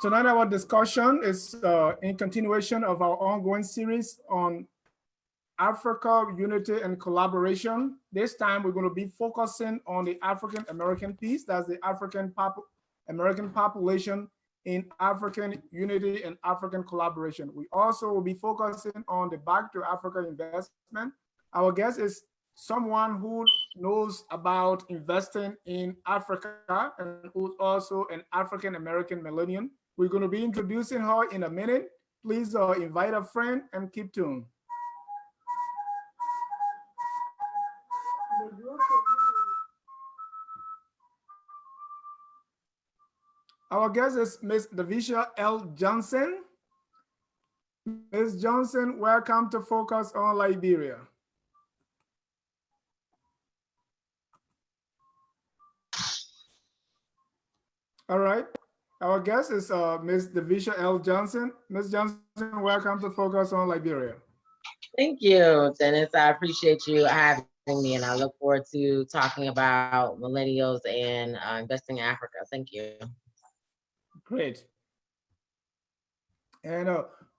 Tonight, our discussion is in continuation of our ongoing series on Africa, unity and collaboration. This time, we're going to be focusing on the African American piece. That's the American population in African unity and African collaboration. We also will be focusing on the Back to Africa investment. Our guest is someone who knows about investing in Africa and who's also an African American millennium. We're going to be introducing her in a minute. Please invite a friend and keep tuned. Our guest is Ms. Davisha L. Johnson. Ms. Johnson, welcome to Focus on Liberia. All right. Our guest is Ms. Davisha L. Johnson. Ms. Johnson, welcome to Focus on Liberia. Thank you, Dennis. I appreciate you having me, and I look forward to talking about millennials and investing in Africa. Thank you. Great. And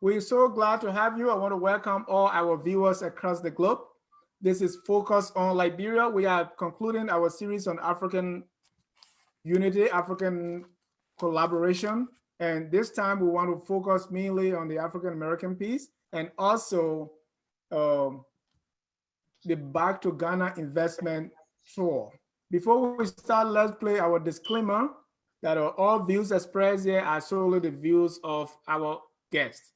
we're so glad to have you. I want to welcome all our viewers across the globe. This is Focus on Liberia. We are concluding our series on African unity, African collaboration. And this time we want to focus mainly on the African American piece and also the Back to Ghana investment tour. Before we start, let's play our disclaimer that all views expressed here are solely the views of our guests.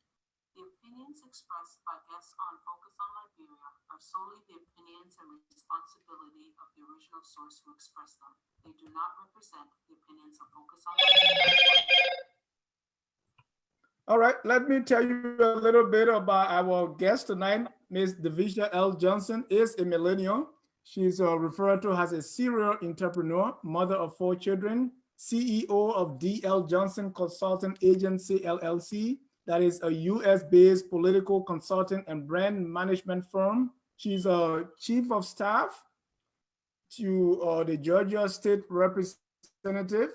The opinions expressed by guests on Focus on Liberia are solely the opinions and responsibility of the original source who expressed them. They do not represent the opinions of Focus on Liberia. All right, let me tell you a little bit about our guest tonight. Ms. Davisha L. Johnson is a millennial. She's referred to as a serial entrepreneur, mother of 4 children, CEO of DL Johnson Consulting Agency, LLC. That is a US-based political consulting and brand management firm. She's a chief of staff to the Georgia State Representative,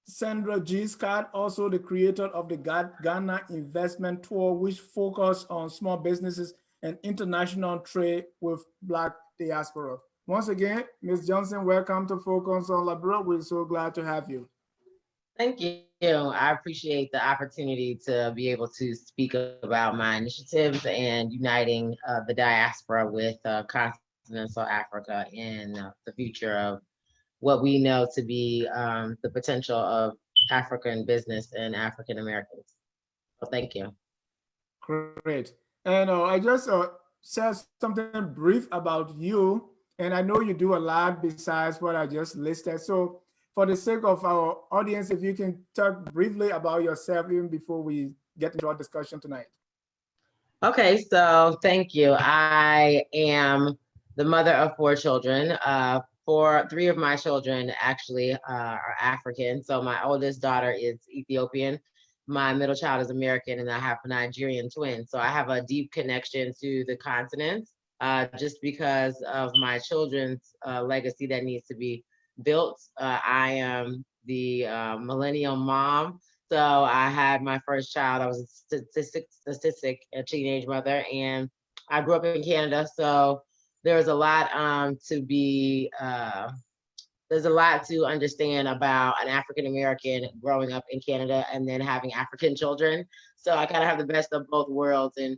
Sandra G. Scott, also the creator of the Ghana Investment Tour, which focus on small businesses and international trade with Black diaspora. Once again, Ms. Johnson, welcome to Focus on Liberia. We're so glad to have you. Thank you. I appreciate the opportunity to be able to speak about my initiatives and uniting the diaspora with continental Africa in the future of what we know to be the potential of African business and African Americans. So thank you. Great. And I just said something brief about you, and I know you do a lot besides what I just listed. So for the sake of our audience, if you can talk briefly about yourself even before we get into our discussion tonight. Okay, so thank you. I am the mother of 4 children. 3 of my children actually are African. So my oldest daughter is Ethiopian. My middle child is American, and I have a Nigerian twin. So I have a deep connection to the continent just because of my children's legacy that needs to be built. I am the millennial mom. So I had my first child. I was a teenage mother, and I grew up in Canada. So there's a lot there's a lot to understand about an African American growing up in Canada and then having African children. So I kind of have the best of both worlds and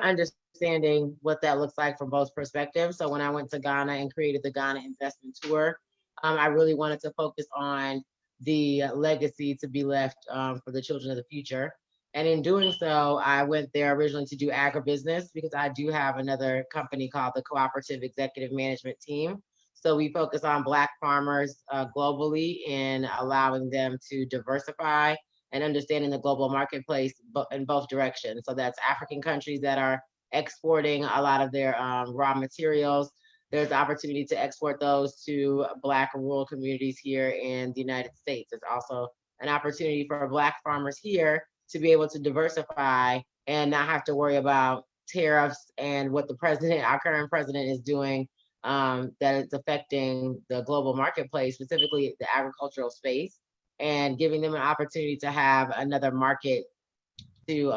understanding what that looks like from both perspectives. So when I went to Ghana and created the Ghana Investment Tour, I really wanted to focus on the legacy to be left for the children of the future. And in doing so, I went there originally to do agribusiness because I do have another company called the Cooperative Executive Management Team. So we focus on Black farmers globally and allowing them to diversify and understanding the global marketplace in both directions. So that's African countries that are exporting a lot of their raw materials. There's the opportunity to export those to Black rural communities here in the United States. There's also an opportunity for Black farmers here to be able to diversify and not have to worry about tariffs and what our current president is doing that it's affecting the global marketplace, specifically the agricultural space. and giving them an opportunity to have another market to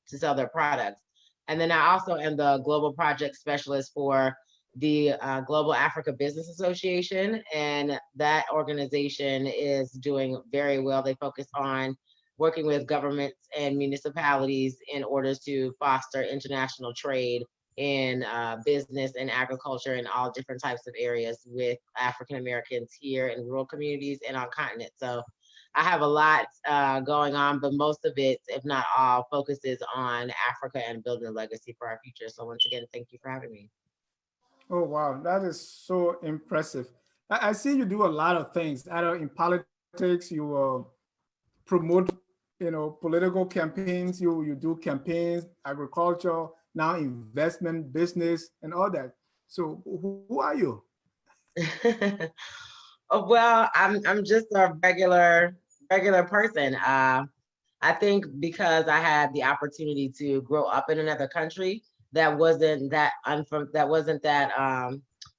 sell their products. And then I also am the global project specialist for the Global Africa Business Association, and that organization is doing very well. They focus on working with governments and municipalities in order to foster international trade in business and agriculture and all different types of areas with African Americans here in rural communities and on continent. So I have a lot going on, but most of it, if not all, focuses on Africa and building a legacy for our future. So once again, thank you for having me. Oh, wow. That is so impressive. I see you do a lot of things. Either in politics, you promote, political campaigns, you do campaigns, agriculture, now investment, business, and all that. So who are you? Oh, well, I'm just a regular person. I think because I had the opportunity to grow up in another country that wasn't that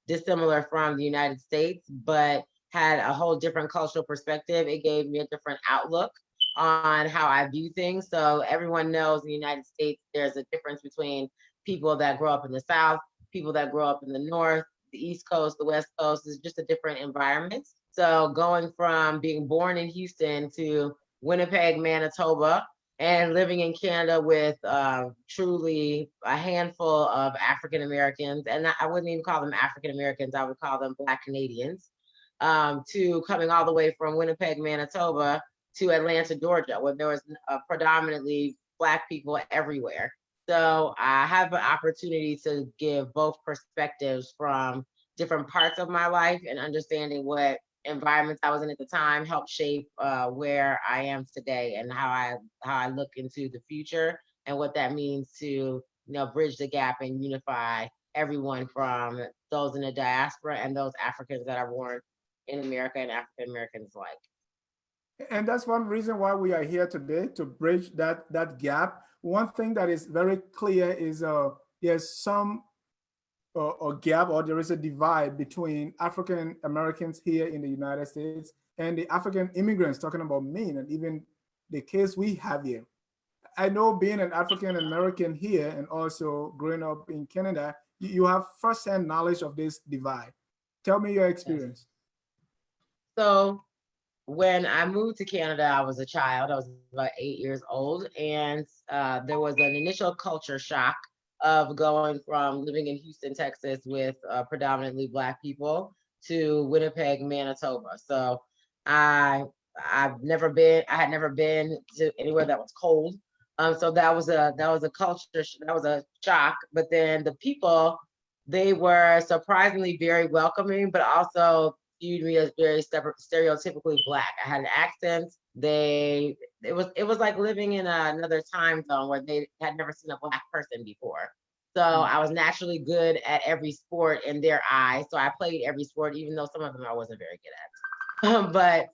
dissimilar from the United States, but had a whole different cultural perspective. It gave me a different outlook on how I view things. So everyone knows in the United States there's a difference between people that grow up in the South, people that grow up in the North, the East Coast, the West Coast. Is just a different environment. So going from being born in Houston to Winnipeg, Manitoba, and living in Canada with truly a handful of African Americans, and I wouldn't even call them African Americans, I would call them Black Canadians, to coming all the way from Winnipeg, Manitoba to Atlanta, Georgia, where there was predominantly Black people everywhere. So I have an opportunity to give both perspectives from different parts of my life, and understanding what environments I was in at the time helped shape where I am today, and how I look into the future, and what that means to bridge the gap and unify everyone, from those in the diaspora and those Africans that are born in America and African Americans alike. And that's one reason why we are here today, to bridge that gap. One thing that is very clear is there's some a gap, or there is a divide between African Americans here in the United States and the African immigrants, talking about Maine, and even the case we have here. I know, being an African American here and also growing up in Canada, you have firsthand knowledge of this divide. Tell me your Yes. experience. So when I moved to Canada, I was a child. I was about 8 years old, and there was an initial culture shock of going from living in Houston, Texas, with predominantly Black people, to Winnipeg, Manitoba. So I I had never been to anywhere that was cold. So that was a that was a shock. But then the people, they were surprisingly very welcoming, but also viewed me as very stereotypically Black. I had an accent. It was like living in another time zone where they had never seen a Black person before. So I was naturally good at every sport in their eyes. So I played every sport, even though some of them I wasn't very good at. But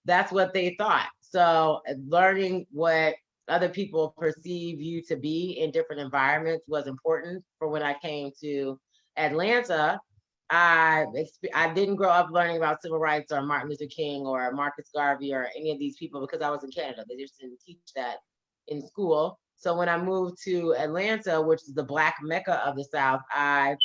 that's what they thought. So learning what other people perceive you to be in different environments was important for when I came to Atlanta. I didn't grow up learning about civil rights or Martin Luther King or Marcus Garvey or any of these people, because I was in Canada. They just didn't teach that in school. So when I moved to Atlanta, which is the Black Mecca of the South, I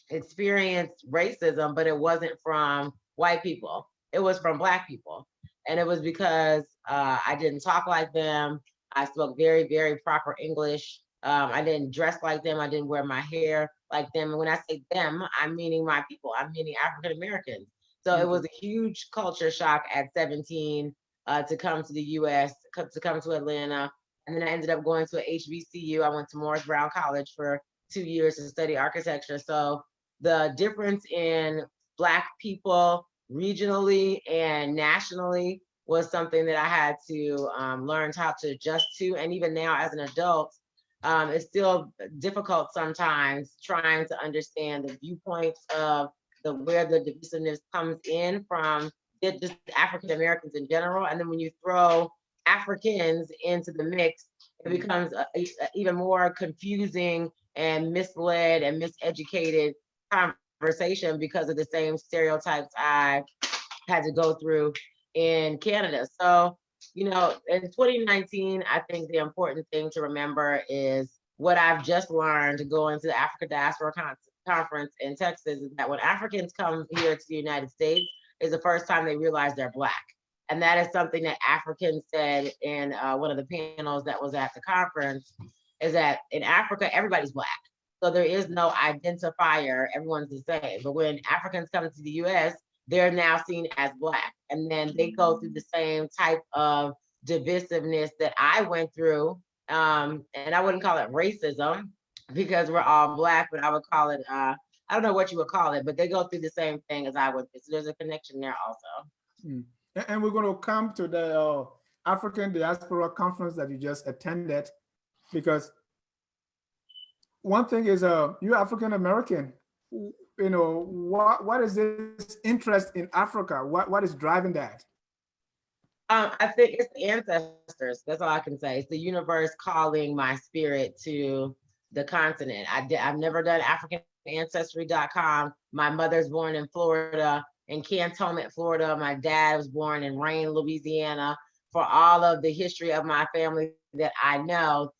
experienced racism, but it wasn't from white people. It was from Black people. And it was because I didn't talk like them. I spoke very, very proper English. I didn't dress like them. I didn't wear my hair like them. And when I say them, I'm meaning my people. I'm meaning African Americans. So it Okay. was a huge culture shock at 17 to come to the US, to come to Atlanta. And then I ended up going to a HBCU. I went to Morris Brown College for 2 years to study architecture. So the difference in Black people regionally and nationally was something that I had to learn how to adjust to. And even now, as an adult, it's still difficult sometimes trying to understand the viewpoints of where the divisiveness comes in from, just African Americans in general. And then when you throw Africans into the mix, it becomes even more confusing and misled and miseducated conversation, because of the same stereotypes I had to go through in Canada. So, you know, in 2019, I think the important thing to remember is what I've just learned going to the Africa Diaspora Conference in Texas is that when Africans come here to the United States, is the first time they realize they're Black. And that is something that Africans said in one of the panels that was at the conference, is that in Africa, everybody's Black. So there is no identifier, everyone's the same. But when Africans come to the US, they're now seen as Black. And then they go through the same type of divisiveness that I went through. And I wouldn't call it racism because we're all Black, but I would call it, I don't know what you would call it, but they go through the same thing as I would. So there's a connection there also. And we're going to come to the African Diaspora Conference that you just attended, because one thing is you're African American. You know, what is this interest in Africa? What is driving that? I think it's the ancestors. That's all I can say. It's the universe calling my spirit to the continent. I've never done AfricanAncestry.com. My mother's born in Florida, in Cantonment, Florida. My dad was born in Rain, Louisiana. For all of the history of my family that I know,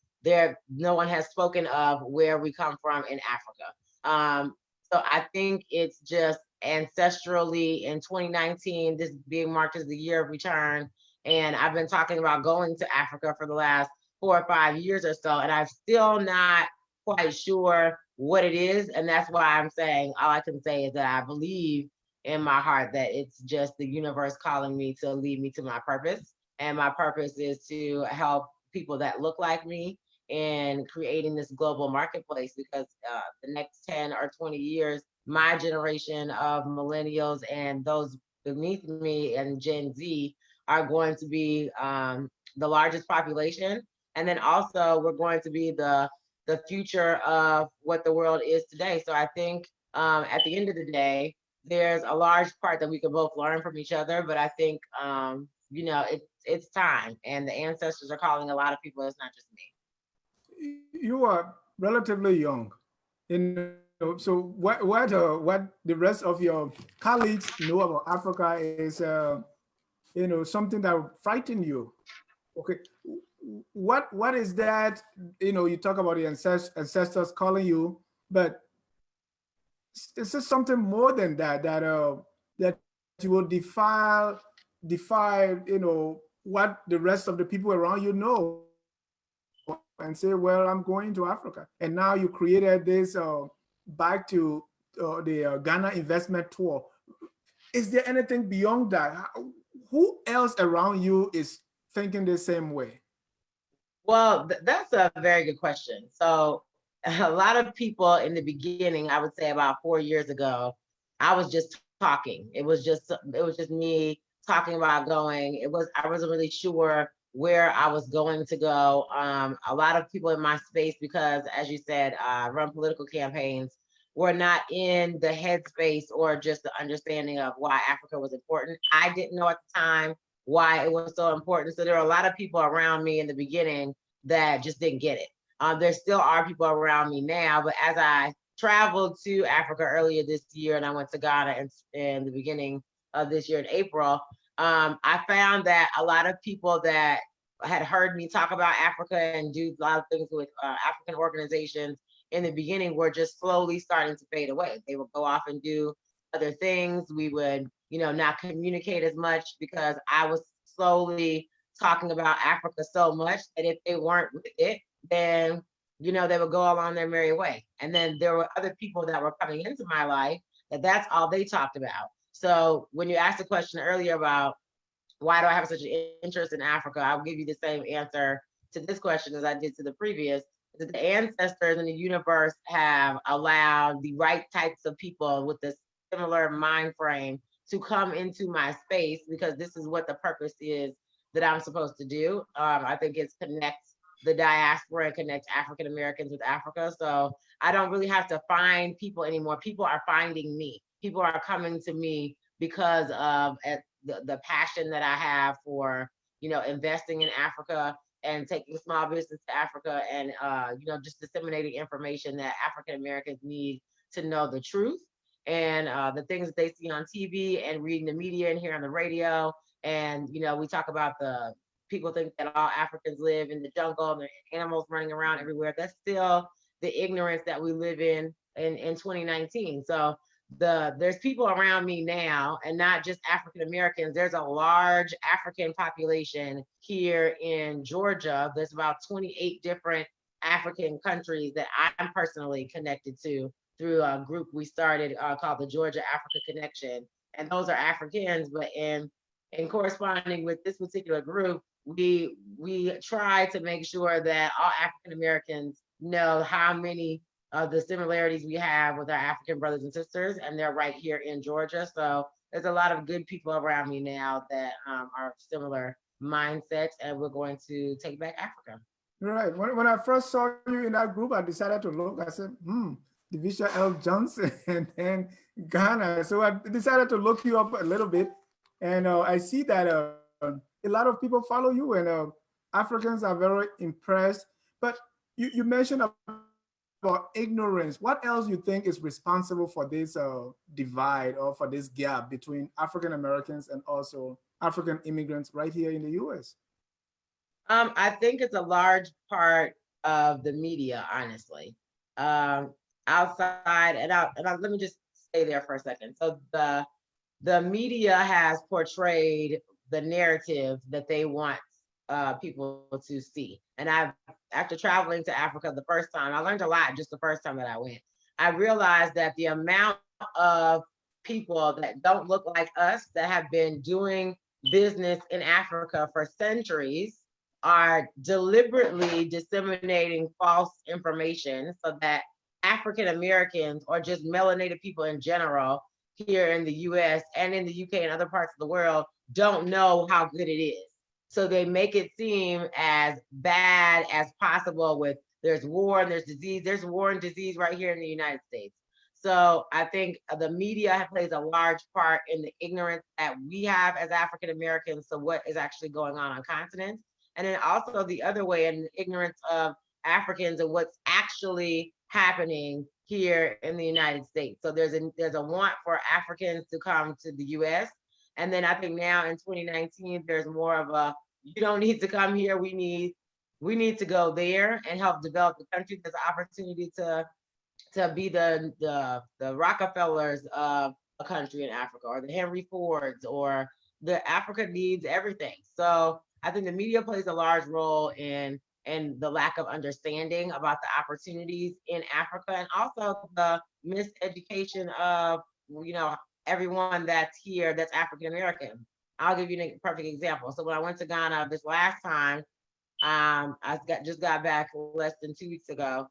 no one has spoken of where we come from in Africa. So I think it's just ancestrally in 2019, this being marked as the year of return. And I've been talking about going to Africa for the last 4 or 5 years or so, and I'm still not quite sure what it is. And that's why I'm saying, all I can say is that I believe in my heart that it's just the universe calling me to lead me to my purpose. And my purpose is to help people that look like me in creating this global marketplace, because the next 10 or 20 years, my generation of millennials and those beneath me and Gen Z are going to be the largest population. And then also we're going to be the future of what the world is today. So I think at the end of the day, there's a large part that we can both learn from each other. But I think, you know, it's time, and the ancestors are calling a lot of people. It's not just me. You are relatively young, you know, so what the rest of your colleagues know about Africa is you know, something that frighten you. Okay, what is that? You know, you talk about the ancestors calling you, but this is something more than that, that you will defy, you know, what the rest of the people around you know, and say, well, I'm going to Africa. And now you created this back to the Ghana investment tour. Is there anything beyond that? Who else around you is thinking the same way? Well, that's a very good question. So a lot of people in the beginning, I would say about 4 years ago, I was just talking. It was just me talking about going. I wasn't really sure where I was going to go. A lot of people in my space, because as you said, run political campaigns, were not in the headspace or just the understanding of why Africa was important. I didn't know at the time why it was so important. So there are a lot of people around me in the beginning that just didn't get it. There still are people around me now, but as I traveled to Africa earlier this year, and I went to Ghana in the beginning of this year in April, I found that a lot of people that had heard me talk about Africa and do a lot of things with African organizations in the beginning were just slowly starting to fade away. They would go off and do other things. We would, you know, not communicate as much because I was slowly talking about Africa so much that if they weren't with it, then, you know, they would go along their merry way. And then there were other people that were coming into my life that's all they talked about. So when you asked the question earlier about why do I have such an interest in Africa, I'll give you the same answer to this question as I did to the previous. That the ancestors in the universe have allowed the right types of people with a similar mind frame to come into my space, because this is what the purpose is that I'm supposed to do. I think it's connect the diaspora and connect African Americans with Africa. So I don't really have to find people anymore. People are finding me. People are coming to me because of the passion that I have for, you know, investing in Africa and taking small business to Africa, and you know, just disseminating information that African Americans need to know the truth, and the things that they see on TV and reading the media and hear on the radio And, we talk about the people think that all Africans live in the jungle and there are animals running around everywhere. That's still the ignorance that we live in 2019. So there's people around me now, and not just African Americans. There's a large African population here in Georgia. There's about 28 different African countries that I'm personally connected to through a group we started called the Georgia Africa Connection. And those are Africans, but in corresponding with this particular group, we try to make sure that all African Americans know how many of the similarities we have with our African brothers and sisters, and they're right here in Georgia. So there's a lot of good people around me now that are similar mindsets, and we're going to take back Africa. Right. When I first saw you in that group, I decided to look. I said, Davisha L. Johnson and then Ghana. So I decided to look you up a little bit, and I see that a lot of people follow you, and Africans are very impressed. But you mentioned about ignorance. What else you think is responsible for this divide or for this gap between African Americans and also African immigrants right here in the U.S.? I think it's a large part of the media, honestly. Outside, and let me just stay there for a second. So the media has portrayed the narrative that they want people to see. And after traveling to Africa the first time, I learned a lot just the first time that I went. I realized that the amount of people that don't look like us that have been doing business in Africa for centuries are deliberately disseminating false information so that African Americans or just melanated people in general here in the US and in the UK and other parts of the world don't know how good it is. So they make it seem as bad as possible with there's war and there's disease. There's war and disease right here in the United States. So I think the media plays a large part in the ignorance that we have as African Americans to what is actually going on continents. And then also the other way, in ignorance of Africans and what's actually happening here in the United States. So there's a want for Africans to come to the US. And then I think now in 2019, there's more of a, you don't need to come here. We need to go there and help develop the country. There's an opportunity to be the Rockefellers of a country in Africa, or the Henry Fords, or the Africa needs everything. So I think the media plays a large role in the lack of understanding about the opportunities in Africa, and also the miseducation of, everyone that's here that's African American. I'll give you a perfect example. So when I went to Ghana this last time, just got back less than 2 weeks ago.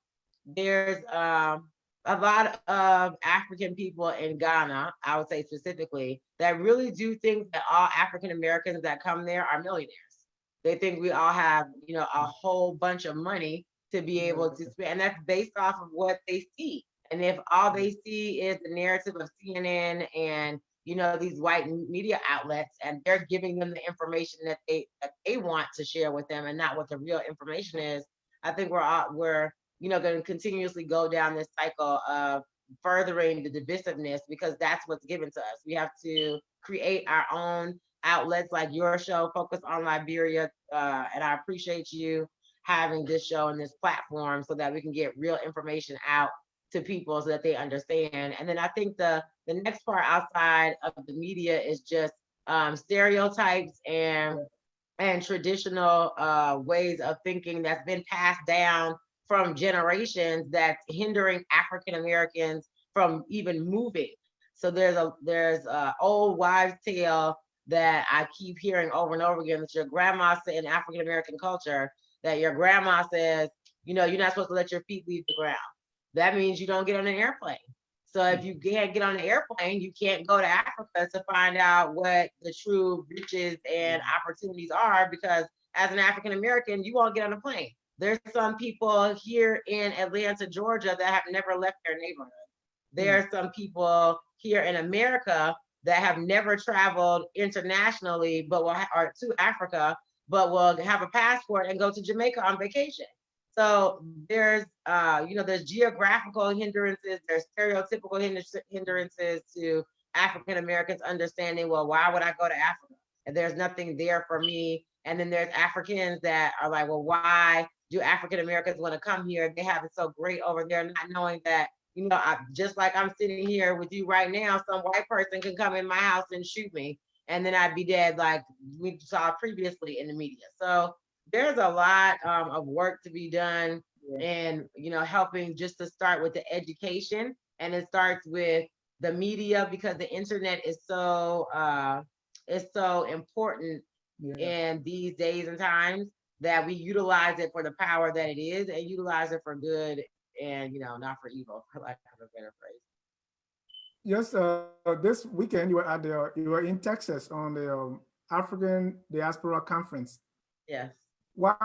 There's a lot of African people in Ghana, I would say specifically, that really do think that all African Americans that come there are millionaires. They think we all have, a whole bunch of money to be able to spend, and that's based off of what they see. And if all they see is the narrative of CNN and these white media outlets, and they're giving them the information that they want to share with them, and not what the real information is, I think we're going to continuously go down this cycle of furthering the divisiveness, because that's what's given to us. We have to create our own outlets, like your show, Focus on Liberia, and I appreciate you having this show and this platform so that we can get real information out to people so that they understand. And then I think the next part outside of the media is just stereotypes and traditional ways of thinking that's been passed down from generations that's hindering African Americans from even moving. So there's a old wives' tale that I keep hearing over and over again, that your grandma said in African American culture, that your grandma says, you're not supposed to let your feet leave the ground. That means you don't get on an airplane. So if you can't get on an airplane, you can't go to Africa to find out what the true riches and opportunities are, because as an African American, you won't get on a plane. There's some people here in Atlanta, Georgia, that have never left their neighborhood. There are some people here in America that have never traveled internationally, but or to Africa, but will have a passport and go to Jamaica on vacation. So there's geographical hindrances, there's stereotypical hindrances to African Americans understanding, well, why would I go to Africa? and there's nothing there for me. And then there's Africans that are like, well, why do African Americans want to come here? They have it so great over there, not knowing that, just like I'm sitting here with you right now, some white person can come in my house and shoot me, and then I'd be dead, like we saw previously in the media. So there's a lot of work to be done, and helping just to start with the education, and it starts with the media, because the internet is so important in these days and times, that we utilize it for the power that it is, and utilize it for good, and not for evil, for lack of a better phrase. Yes, this weekend you were in Texas on the African Diaspora Conference. Yes. Why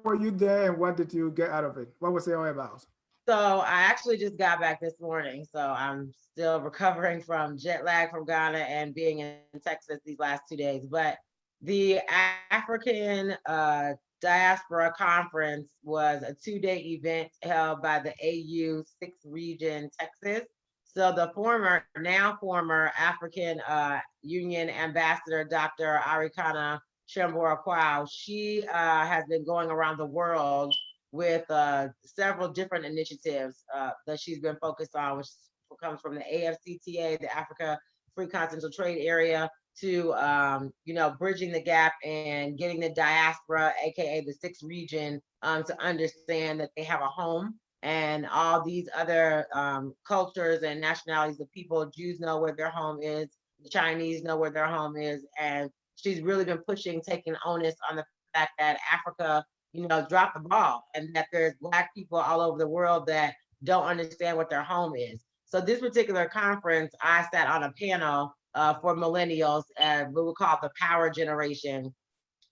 were you there, and what did you get out of it? What was it all about? So I actually just got back this morning, so I'm still recovering from jet lag from Ghana and being in Texas these last 2 days. But the African Diaspora Conference was a 2-day event held by the AU 6th Region, Texas. So the now former African Union Ambassador, Dr. Arikana Shambora, she has been going around the world with several different initiatives that she's been focused on, which comes from the AFCTA, the Africa Free Continental Trade Area, to bridging the gap and getting the diaspora, aka the 6th region, to understand that they have a home, and all these other cultures and nationalities of people. Jews know where their home is, the Chinese know where their home is, and she's really been taking onus on the fact that Africa drop the ball, and that there's Black people all over the world that don't understand what their home is. So this particular conference, I sat on a panel for millennials, we would call the power generation,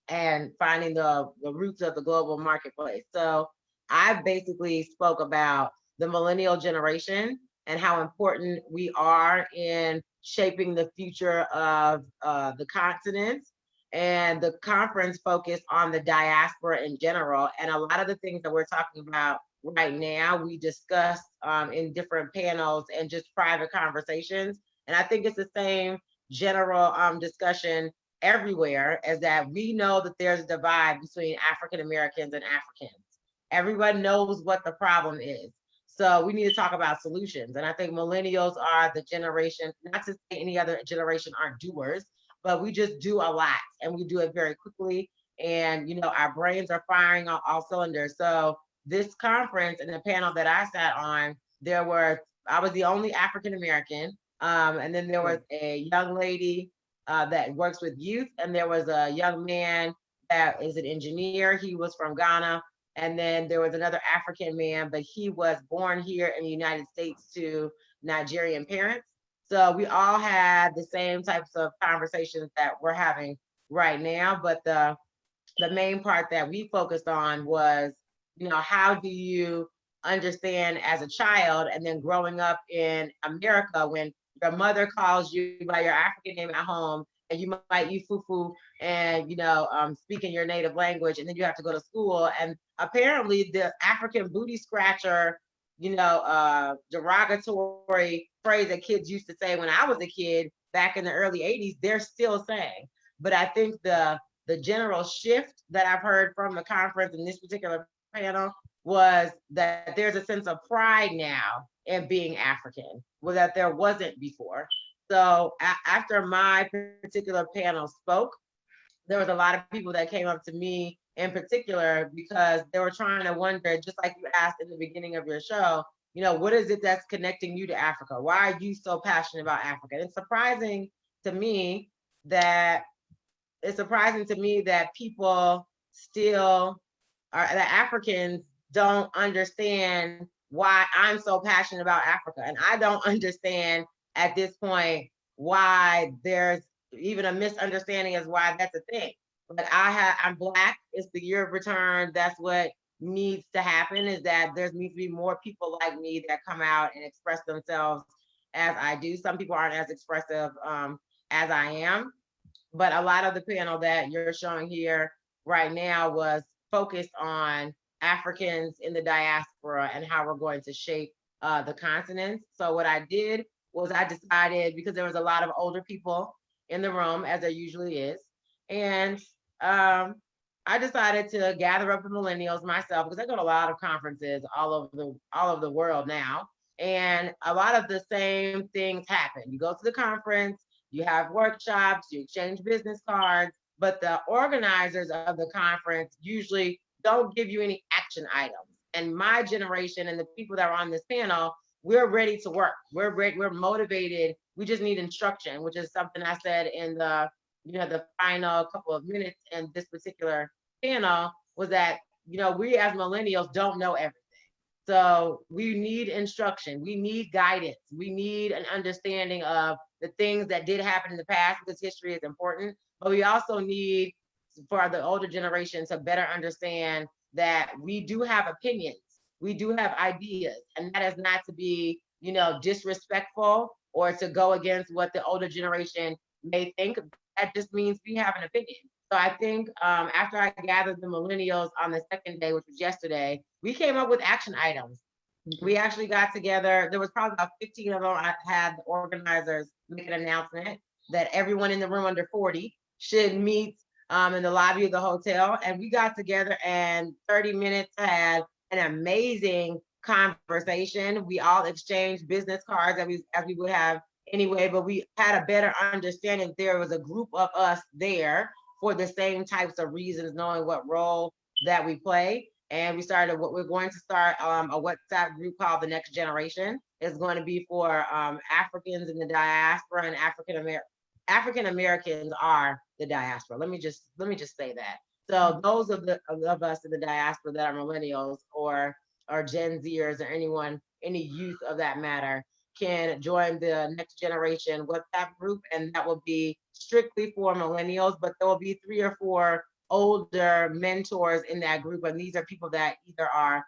and finding the roots of the global marketplace. So I basically spoke about the millennial generation and how important we are in shaping the future of the continent. And the conference focused on the diaspora in general. And a lot of the things that we're talking about right now, we discussed in different panels and just private conversations. And I think it's the same general discussion everywhere, is that we know that there's a divide between African Americans and Africans. Everyone knows what the problem is. So we need to talk about solutions. And I think millennials are the generation, not to say any other generation aren't doers, but we just do a lot, and we do it very quickly. And, our brains are firing on all cylinders. So this conference and the panel that I sat on, I was the only African American. And then there was a young lady that works with youth, and there was a young man that is an engineer. He was from Ghana. And then there was another African man, but he was born here in the United States to Nigerian parents. So we all had the same types of conversations that we're having right now. But the main part that we focused on was, how do you understand as a child, and then growing up in America, when your mother calls you by your African name at home, and you might eat fufu and speak in your native language, and then you have to go to school, and apparently the African booty scratcher, derogatory phrase that kids used to say when I was a kid back in the early 80s, they're still saying. But I think the general shift that I've heard from the conference in this particular panel was that there's a sense of pride now in being African, that there wasn't before. So after my particular panel spoke, there was a lot of people that came up to me in particular, because they were trying to wonder, just like you asked in the beginning of your show, what is it that's connecting you to Africa? Why are you so passionate about Africa? It's surprising to me that people still that Africans don't understand why I'm so passionate about Africa. And I don't understand at this point why there's even a misunderstanding as why that's a thing. But I'm Black. It's the year of return. That's what needs to happen, is that there needs to be more people like me that come out and express themselves as I do. Some people aren't as expressive as I am. But a lot of the panel that you're showing here right now was focused on Africans in the diaspora and how we're going to shape the continent. So what I did was I decided, because there was a lot of older people in the room, as there usually is, And I decided to gather up the millennials myself because I go to a lot of conferences all over the world now. And a lot of the same things happen. You go to the conference, you have workshops, you exchange business cards, but the organizers of the conference usually don't give you any action items. And my generation and the people that are on this panel, we're ready to work. We're motivated. We just need instruction, which is something I said in the final couple of minutes in this particular panel, was that, we as millennials don't know everything. So we need instruction. We need guidance. We need an understanding of the things that did happen in the past, because history is important. But we also need for the older generation to better understand that we do have opinions. We do have ideas. And that is not to be, disrespectful or to go against what the older generation may think. That just means we have an opinion. So I think after I gathered the millennials on the second day, which was yesterday, we came up with action items. We actually got together. There was probably about 15 of them. I had the organizers make an announcement that everyone in the room under 40 should meet in the lobby of the hotel. And we got together and 30 minutes had an amazing conversation. We all exchanged business cards as we would have anyway, but we had a better understanding. There was a group of us there for the same types of reasons, knowing what role that we play. And we're going to start a WhatsApp group called The Next Generation. It's going to be for Africans in the diaspora, and African Americans are the diaspora. Let me just say that. So those of us in the diaspora that are millennials or Gen Zers or any youth of that matter, can join the Next Generation WhatsApp group, and that will be strictly for millennials, but there will be 3 or 4 older mentors in that group. And these are people that either are,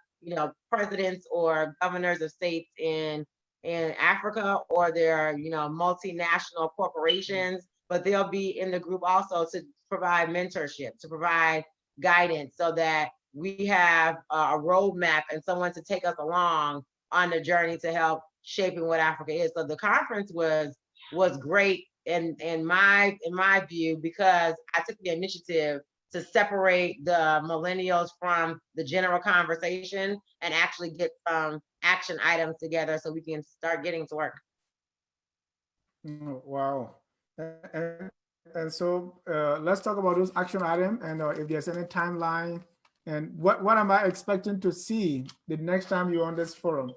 presidents or governors of states in Africa, or they're, multinational corporations, but they'll be in the group also to provide mentorship, to provide guidance, so that we have a roadmap and someone to take us along on the journey to help shaping what Africa is. So the conference was great in my view, because I took the initiative to separate the millennials from the general conversation and actually get some action items together so we can start getting to work. Wow. And so let's talk about those action items, and if there's any timeline, and what am I expecting to see the next time you're on this forum?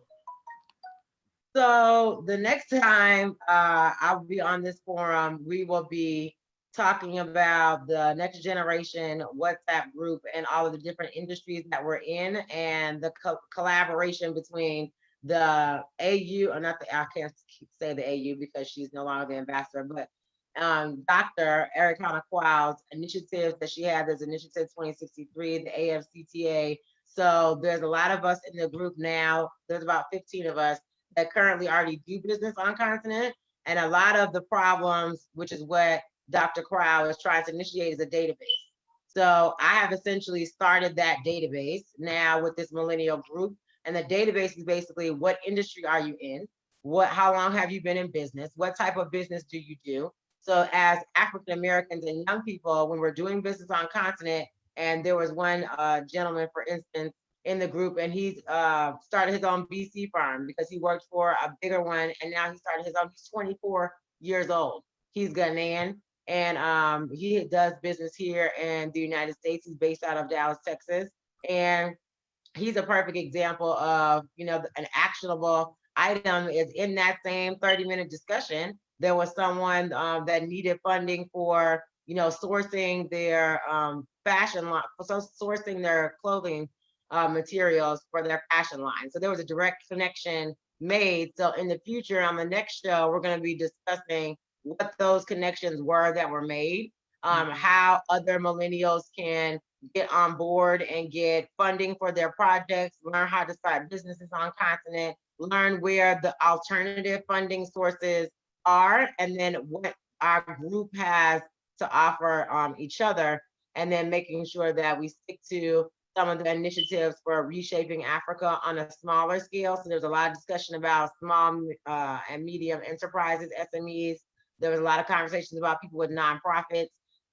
So the next time I'll be on this forum, we will be talking about the Next Generation WhatsApp group and all of the different industries that we're in, and the collaboration between the AU, or not the, I can't say the AU because she's no longer the ambassador, but Dr. Ericana Qual's initiatives that she had. There's Initiative 2063, the AFCTA. So there's a lot of us in the group now. There's about 15 of us that currently already do business on continent. And a lot of the problems, which is what Dr. Crow is trying to initiate, is a database. So I have essentially started that database now with this millennial group. And the database is basically, what industry are you in? How long have you been in business? What type of business do you do? So as African Americans and young people, when we're doing business on continent, and there was one gentleman, for instance, in the group, and he started his own BC farm because he worked for a bigger one, and now he started his own. He's 24 years old. He's Ghanaian, and he does business here in the United States. He's based out of Dallas, Texas, and he's a perfect example of, an actionable item. Is in that same 30-minute discussion, there was someone that needed funding for, sourcing their fashion line, sourcing their clothing materials for their fashion line. So there was a direct connection made. So in the future, on the next show, we're going to be discussing what those connections were that were made, how other millennials can get on board and get funding for their projects, learn how to start businesses on continent, learn where the alternative funding sources are, and then what our group has to offer each other, and then making sure that we stick to some of the initiatives for reshaping Africa on a smaller scale. So there's a lot of discussion about small and medium enterprises, SMEs. There was a lot of conversations about people with nonprofits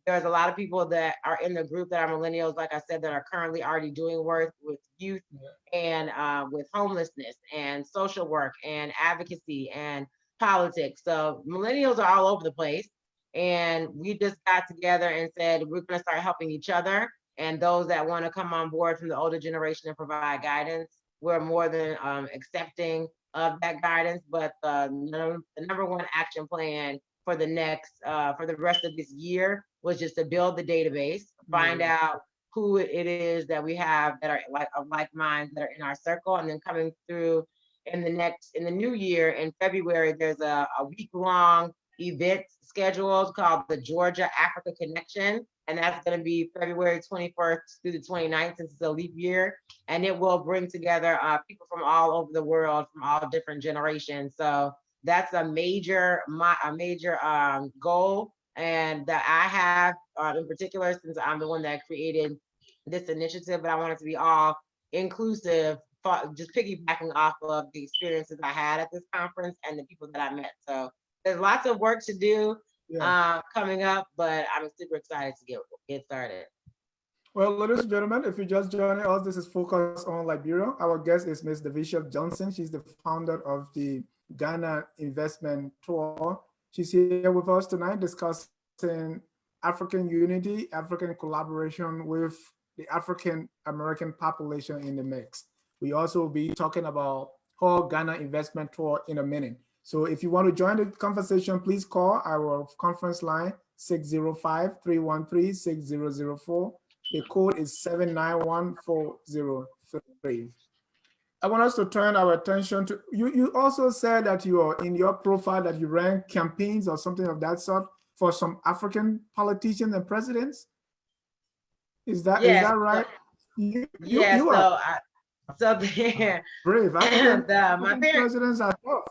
there's a lot of people that are in the group that are millennials, like I said, that are currently already doing work with youth and with homelessness and social work and advocacy and politics. So millennials are all over the place. And we just got together and said, we're going to start helping each other. And those that want to come on board from the older generation and provide guidance, we're more than accepting of that guidance. But the number one action plan for the rest of this year was just to build the database, find out who it is that we have that are like minds that are in our circle, and then coming through in the new year in February, there's a week-long event scheduled called the Georgia Africa Connection, and that's going to be February 21st through the 29th, since it's a leap year, and it will bring together people from all over the world, from all different generations. So that's a major goal, and that I have in particular, since I'm the one that created this initiative, but I want it to be all inclusive, just piggybacking off of the experiences I had at this conference and the people that I met. So there's lots of work to do coming up, but I'm super excited to get started. Well, ladies and gentlemen, if you're just joining us, this is Focus on Liberia. Our guest is Ms. Davisha Johnson. She's the founder of the Ghana Investment Tour. She's here with us tonight discussing African unity, African collaboration with the African American population in the mix. We also will be talking about whole Ghana Investment Tour in a minute. So if you want to join the conversation, please call our conference line 605-313-6004. The code is 791403. I want us to turn our attention to, you also said that you are in your profile that you ran campaigns or something of that sort for some African politicians and presidents. Is that right? So there, brave. My presidents are tough.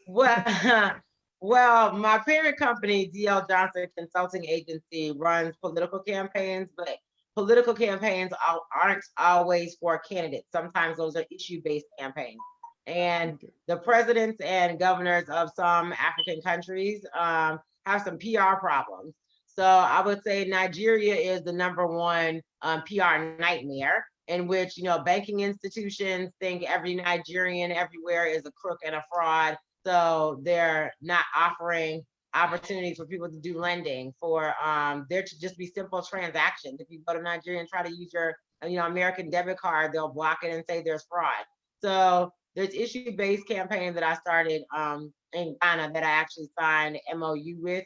Well, my parent company, D.L. Johnson Consulting Agency, runs political campaigns, but political campaigns aren't always for candidates. Sometimes those are issue-based campaigns. And the presidents and governors of some African countries have some PR problems. So I would say Nigeria is the number one PR nightmare, in which, banking institutions think every Nigerian everywhere is a crook and a fraud. So they're not offering opportunities for people to do lending, for there to just be simple transactions. If you go to Nigeria and try to use your American debit card, they'll block it and say there's fraud. So there's issue-based campaign that I started in Ghana that I actually signed MOU with,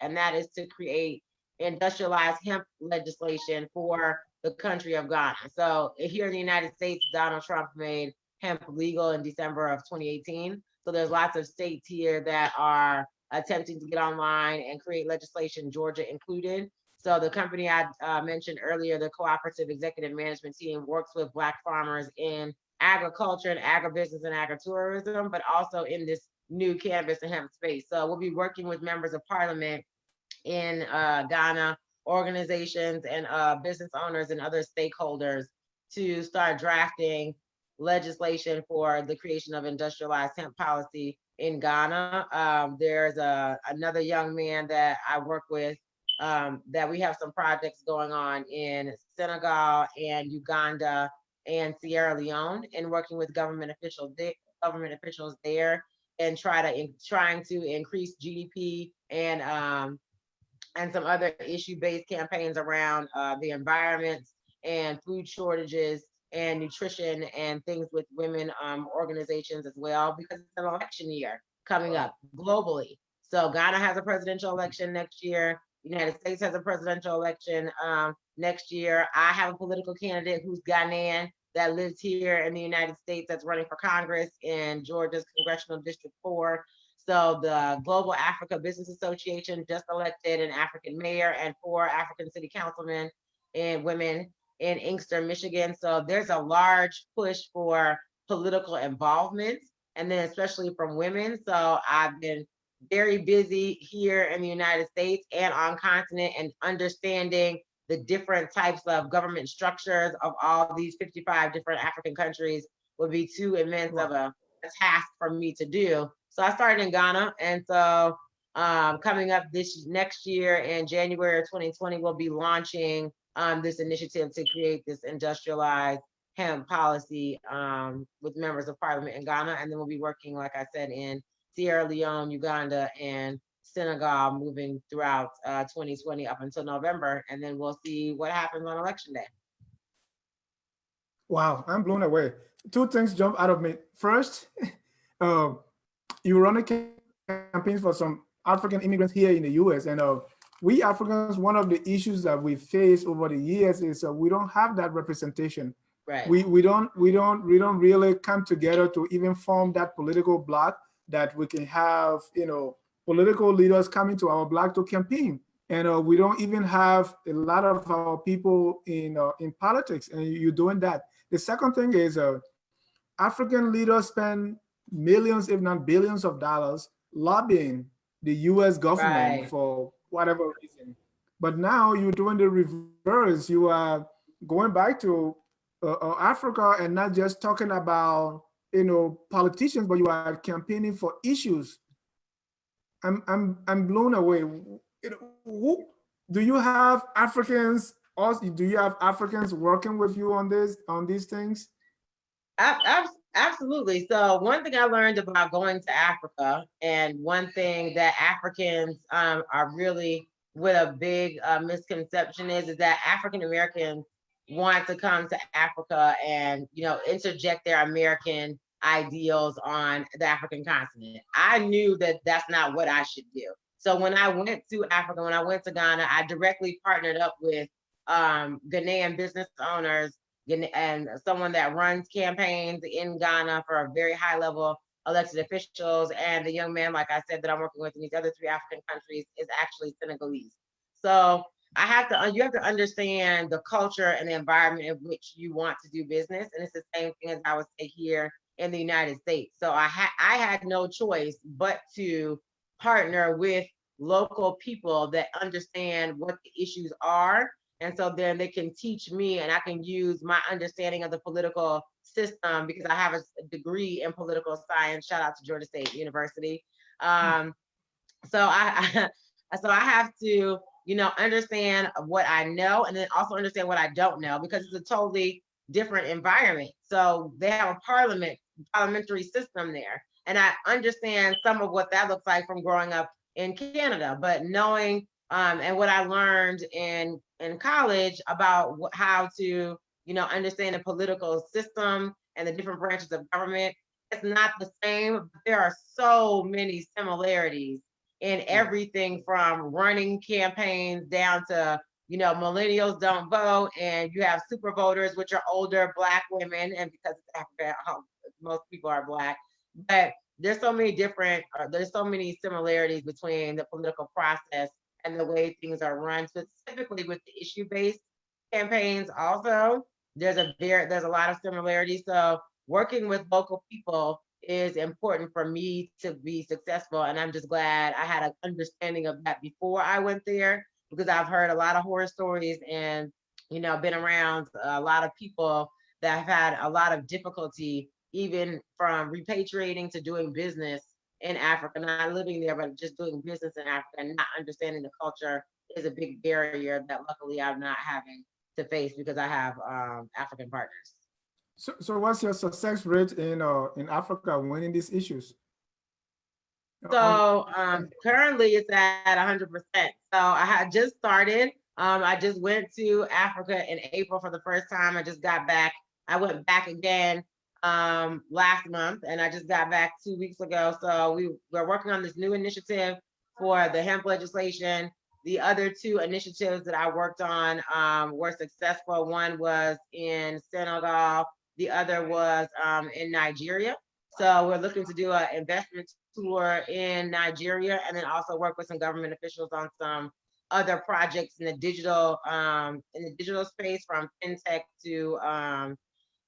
and that is to create industrialized hemp legislation for the country of Ghana. So here in the United States, Donald Trump made hemp legal in December of 2018. So there's lots of states here that are attempting to get online and create legislation, Georgia included. So the company I mentioned earlier, the Cooperative Executive Management Team, works with Black farmers in agriculture and agribusiness and agritourism, but also in this new cannabis and hemp space. So we'll be working with members of parliament in Ghana, organizations and business owners and other stakeholders to start drafting legislation for the creation of industrialized hemp policy in Ghana. There's another young man that I work with that we have some projects going on in Senegal and Uganda and Sierra Leone, and working with government officials there and trying to increase GDP and some other issue-based campaigns around the environment and food shortages and nutrition and things with women organizations as well, because it's an election year coming up globally. So Ghana has a presidential election next year. The United States has a presidential election next year. I have a political candidate who's Ghanaian that lives here in the United States that's running for Congress in Georgia's Congressional District 4. So the Global Africa Business Association just elected an African mayor and 4 African city councilmen and women in Inkster, Michigan. So there's a large push for political involvement, and then especially from women. So I've been very busy here in the United States and on continent, and understanding the different types of government structures of all these 55 different African countries would be too immense of a task for me to do. So I started in Ghana, and so Coming up this next year in January of 2020, we'll be launching this initiative to create this industrialized hemp policy with members of parliament in Ghana. And then we'll be working, like I said, in Sierra Leone, Uganda, and Senegal, moving throughout 2020 up until November. And then we'll see what happens on election day. Wow, I'm blown away. Two things jump out of me. First, you run a campaign for some African immigrants here in the U.S. and we Africans, one of the issues that we face over the years is we don't have that representation. Right. We don't really come together to even form that political bloc that we can have, political leaders coming to our bloc to campaign. And we don't even have a lot of our people in politics, and you're doing that. The second thing is African leaders spend millions, if not billions of dollars lobbying the US government Right. for whatever reason. But now you're doing the reverse. You are going back to Africa and not just talking about, politicians, but you are campaigning for issues. I'm blown away. Who do you have Africans? Also, do you have Africans working with you on these things? Absolutely. So one thing I learned about going to Africa, and one thing that Africans are really with a big misconception is that African Americans want to come to Africa and interject their American ideals on the African continent. I knew that that's not what I should do. So when I went to Africa, when I went to Ghana, I directly partnered up with Ghanaian business owners and someone that runs campaigns in Ghana for very high level elected officials. And the young man, like I said, that I'm working with in these other 3 African countries is actually Senegalese. So you have to understand the culture and the environment in which you want to do business. And it's the same thing as I would say here in the United States. So I had no choice but to partner with local people that understand what the issues are. And so then they can teach me, and I can use my understanding of the political system because I have a degree in political science. Shout out to Georgia State University. So I have to, understand what I know, and then also understand what I don't know, because it's a totally different environment. So they have a parliamentary system there, and I understand some of what that looks like from growing up in Canada, but knowing and what I learned in college about how to, understand the political system and the different branches of government, it's not the same. There are so many similarities in everything from running campaigns down to, millennials don't vote, and you have super voters, which are older Black women, and because it's Africa, most people are Black, but there's so many similarities between the political process and the way things are run, specifically with the issue-based campaigns. Also, there's a lot of similarities. So working with local people is important for me to be successful. And I'm just glad I had an understanding of that before I went there, because I've heard a lot of horror stories and, been around a lot of people that have had a lot of difficulty, even from repatriating to doing business in Africa, not living there, but just doing business in Africa and not understanding the culture is a big barrier that luckily I'm not having to face because I have African partners. So what's your success rate in Africa winning these issues? So currently it's at 100%. So I had just started. I just went to Africa in April for the first time. I just got back. I went back again last month, and I just got back 2 weeks ago. So we're working on this new initiative for the hemp legislation. The other 2 initiatives that I worked on were successful. One was in Senegal. The other was in Nigeria. So we're looking to do an investment tour in Nigeria, and then also work with some government officials on some other projects in the digital space, from fintech to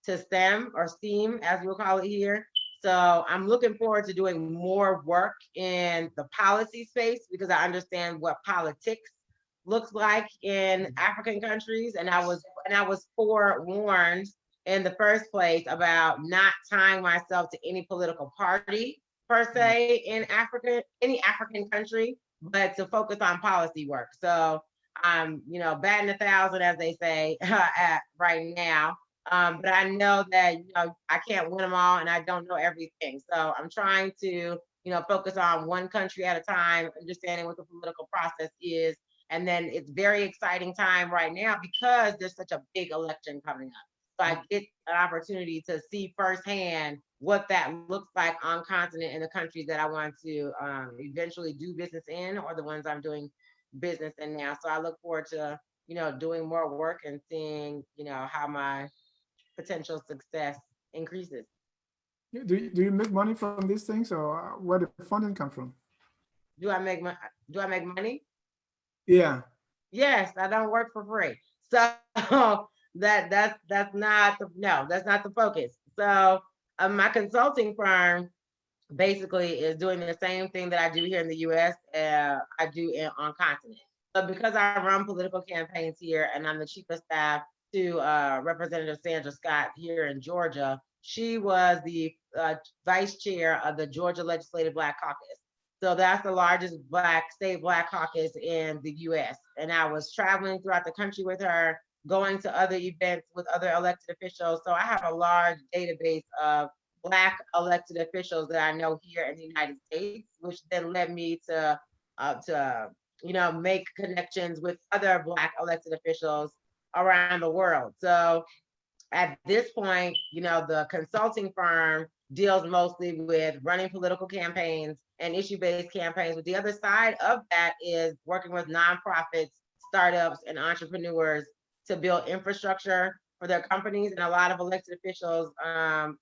STEM or STEAM, as we'll call it here. So I'm looking forward to doing more work in the policy space, because I understand what politics looks like in African countries, and I was forewarned in the first place about not tying myself to any political party, per se in Africa, any African country, but to focus on policy work. So I'm, batting 1,000, as they say, at right now. But I know that I can't win them all, and I don't know everything. So I'm trying to focus on one country at a time, understanding what the political process is, and then it's very exciting time right now because there's such a big election coming up. So I get an opportunity to see firsthand what that looks like on continent in the countries that I want to eventually do business in, or the ones I'm doing business in now. So I look forward to doing more work and seeing how my potential success increases. Do you make money from these things, or where the funding come from? Do I make do I make money? Yeah. Yes, I don't work for free. So that's not the no, that's not the focus. So my consulting firm basically is doing the same thing that I do here in the US, I do on continent. So because I run political campaigns here and I'm the chief of staff to Representative Sandra Scott here in Georgia, she was the vice chair of the Georgia Legislative Black Caucus. So that's the largest state black caucus in the US. And I was traveling throughout the country with her, going to other events with other elected officials. So I have a large database of Black elected officials that I know here in the United States, which then led me to make connections with other Black elected officials around the world. So at this point, the consulting firm deals mostly with running political campaigns and issue-based campaigns. But the other side of that is working with nonprofits, startups, and entrepreneurs to build infrastructure for their companies. And a lot of elected officials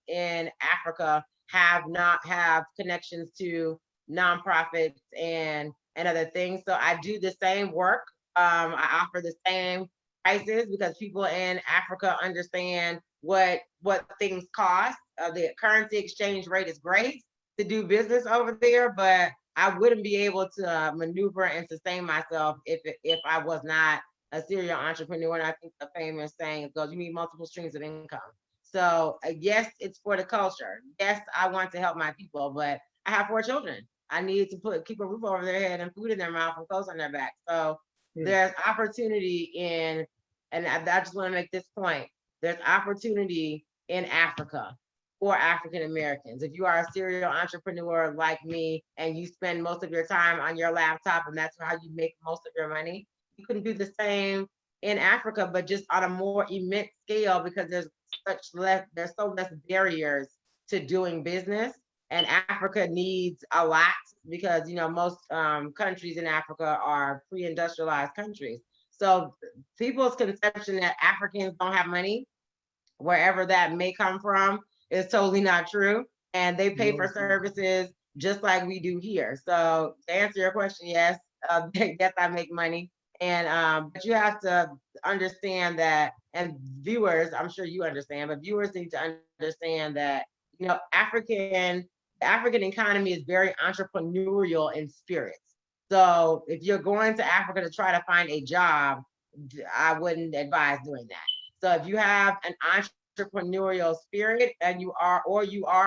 in Africa have not have connections to nonprofits and other things. So I do the same work. I offer the same prices because people in Africa understand what things cost. The currency exchange rate is great to do business over there, but I wouldn't be able to maneuver and sustain myself if I was not a serial entrepreneur. And I think the famous saying goes, "You need multiple streams of income." So yes, it's for the culture. Yes, I want to help my people, but I have 4 children. I need to keep a roof over their head and food in their mouth and clothes on their back. So there's opportunity and I just want to make this point. There's opportunity in Africa for African Americans. If you are a serial entrepreneur like me and you spend most of your time on your laptop and that's how you make most of your money, you can do the same in Africa, but just on a more immense scale because there's so less barriers to doing business. And Africa needs a lot because most countries in Africa are pre-industrialized countries. So people's conception that Africans don't have money, wherever that may come from, is totally not true. And they pay for services just like we do here. So to answer your question, yes, yes, I make money. And but you have to understand that, and viewers, I'm sure you understand, but viewers need to understand that the African economy is very entrepreneurial in spirit. So if you're going to Africa to try to find a job, I wouldn't advise doing that. So if you have an entrepreneurial spirit and you are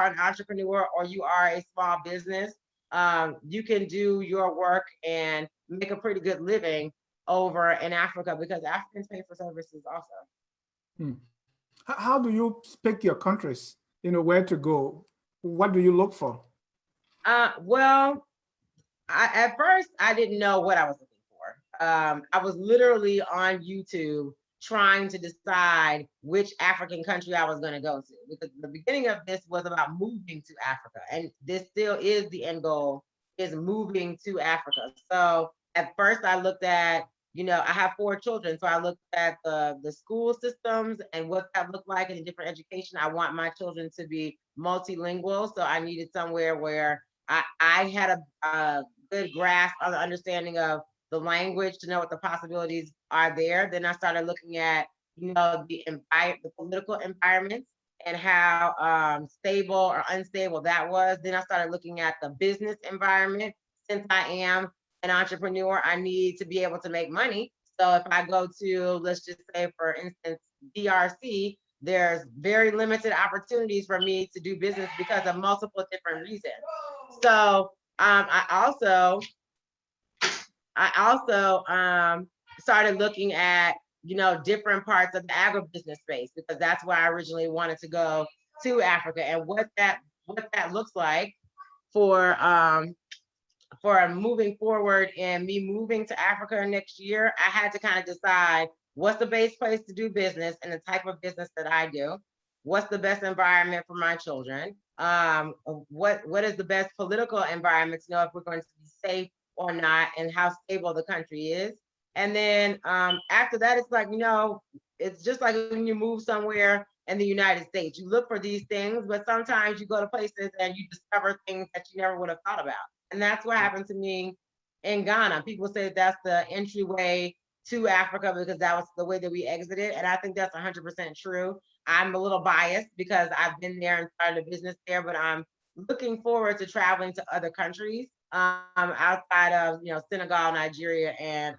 an entrepreneur or you are a small business, you can do your work and make a pretty good living over in Africa because Africans pay for services also. How do you pick your countries? Where to go? What do you look for? Well, at first I didn't know what I was looking for. I was literally on YouTube trying to decide which African country I was going to go to because the beginning of this was about moving to Africa, and this still is the end goal, is moving to Africa. So at first I looked at, I have 4 children, so I looked at the school systems and what that looked like in different education. I want my children to be multilingual, so I needed somewhere where I had a good grasp on the understanding of the language to know what the possibilities are there. Then I started looking at, the political environments and how stable or unstable that was. Then I started looking at the business environment. Since I am an entrepreneur, I need to be able to make money. So if I go to, let's just say, for instance, DRC, there's very limited opportunities for me to do business because of multiple different reasons. So I also started looking at, different parts of the agribusiness space, because that's where I originally wanted to go to Africa, and what that looks like for moving forward and me moving to Africa next year. I had to kind of decide what's the best place to do business and the type of business that I do. What's the best environment for my children? What is the best political environment to know if we're going to be safe or not, and how stable the country is. And then after that, it's like, it's just like when you move somewhere in the United States, you look for these things, but sometimes you go to places and you discover things that you never would have thought about. And that's what happened to me in Ghana. People say that's the entryway to Africa because that was the way that we exited. And I think that's 100% true. I'm a little biased because I've been there and started a business there, but I'm looking forward to traveling to other countries outside of, Senegal, Nigeria, and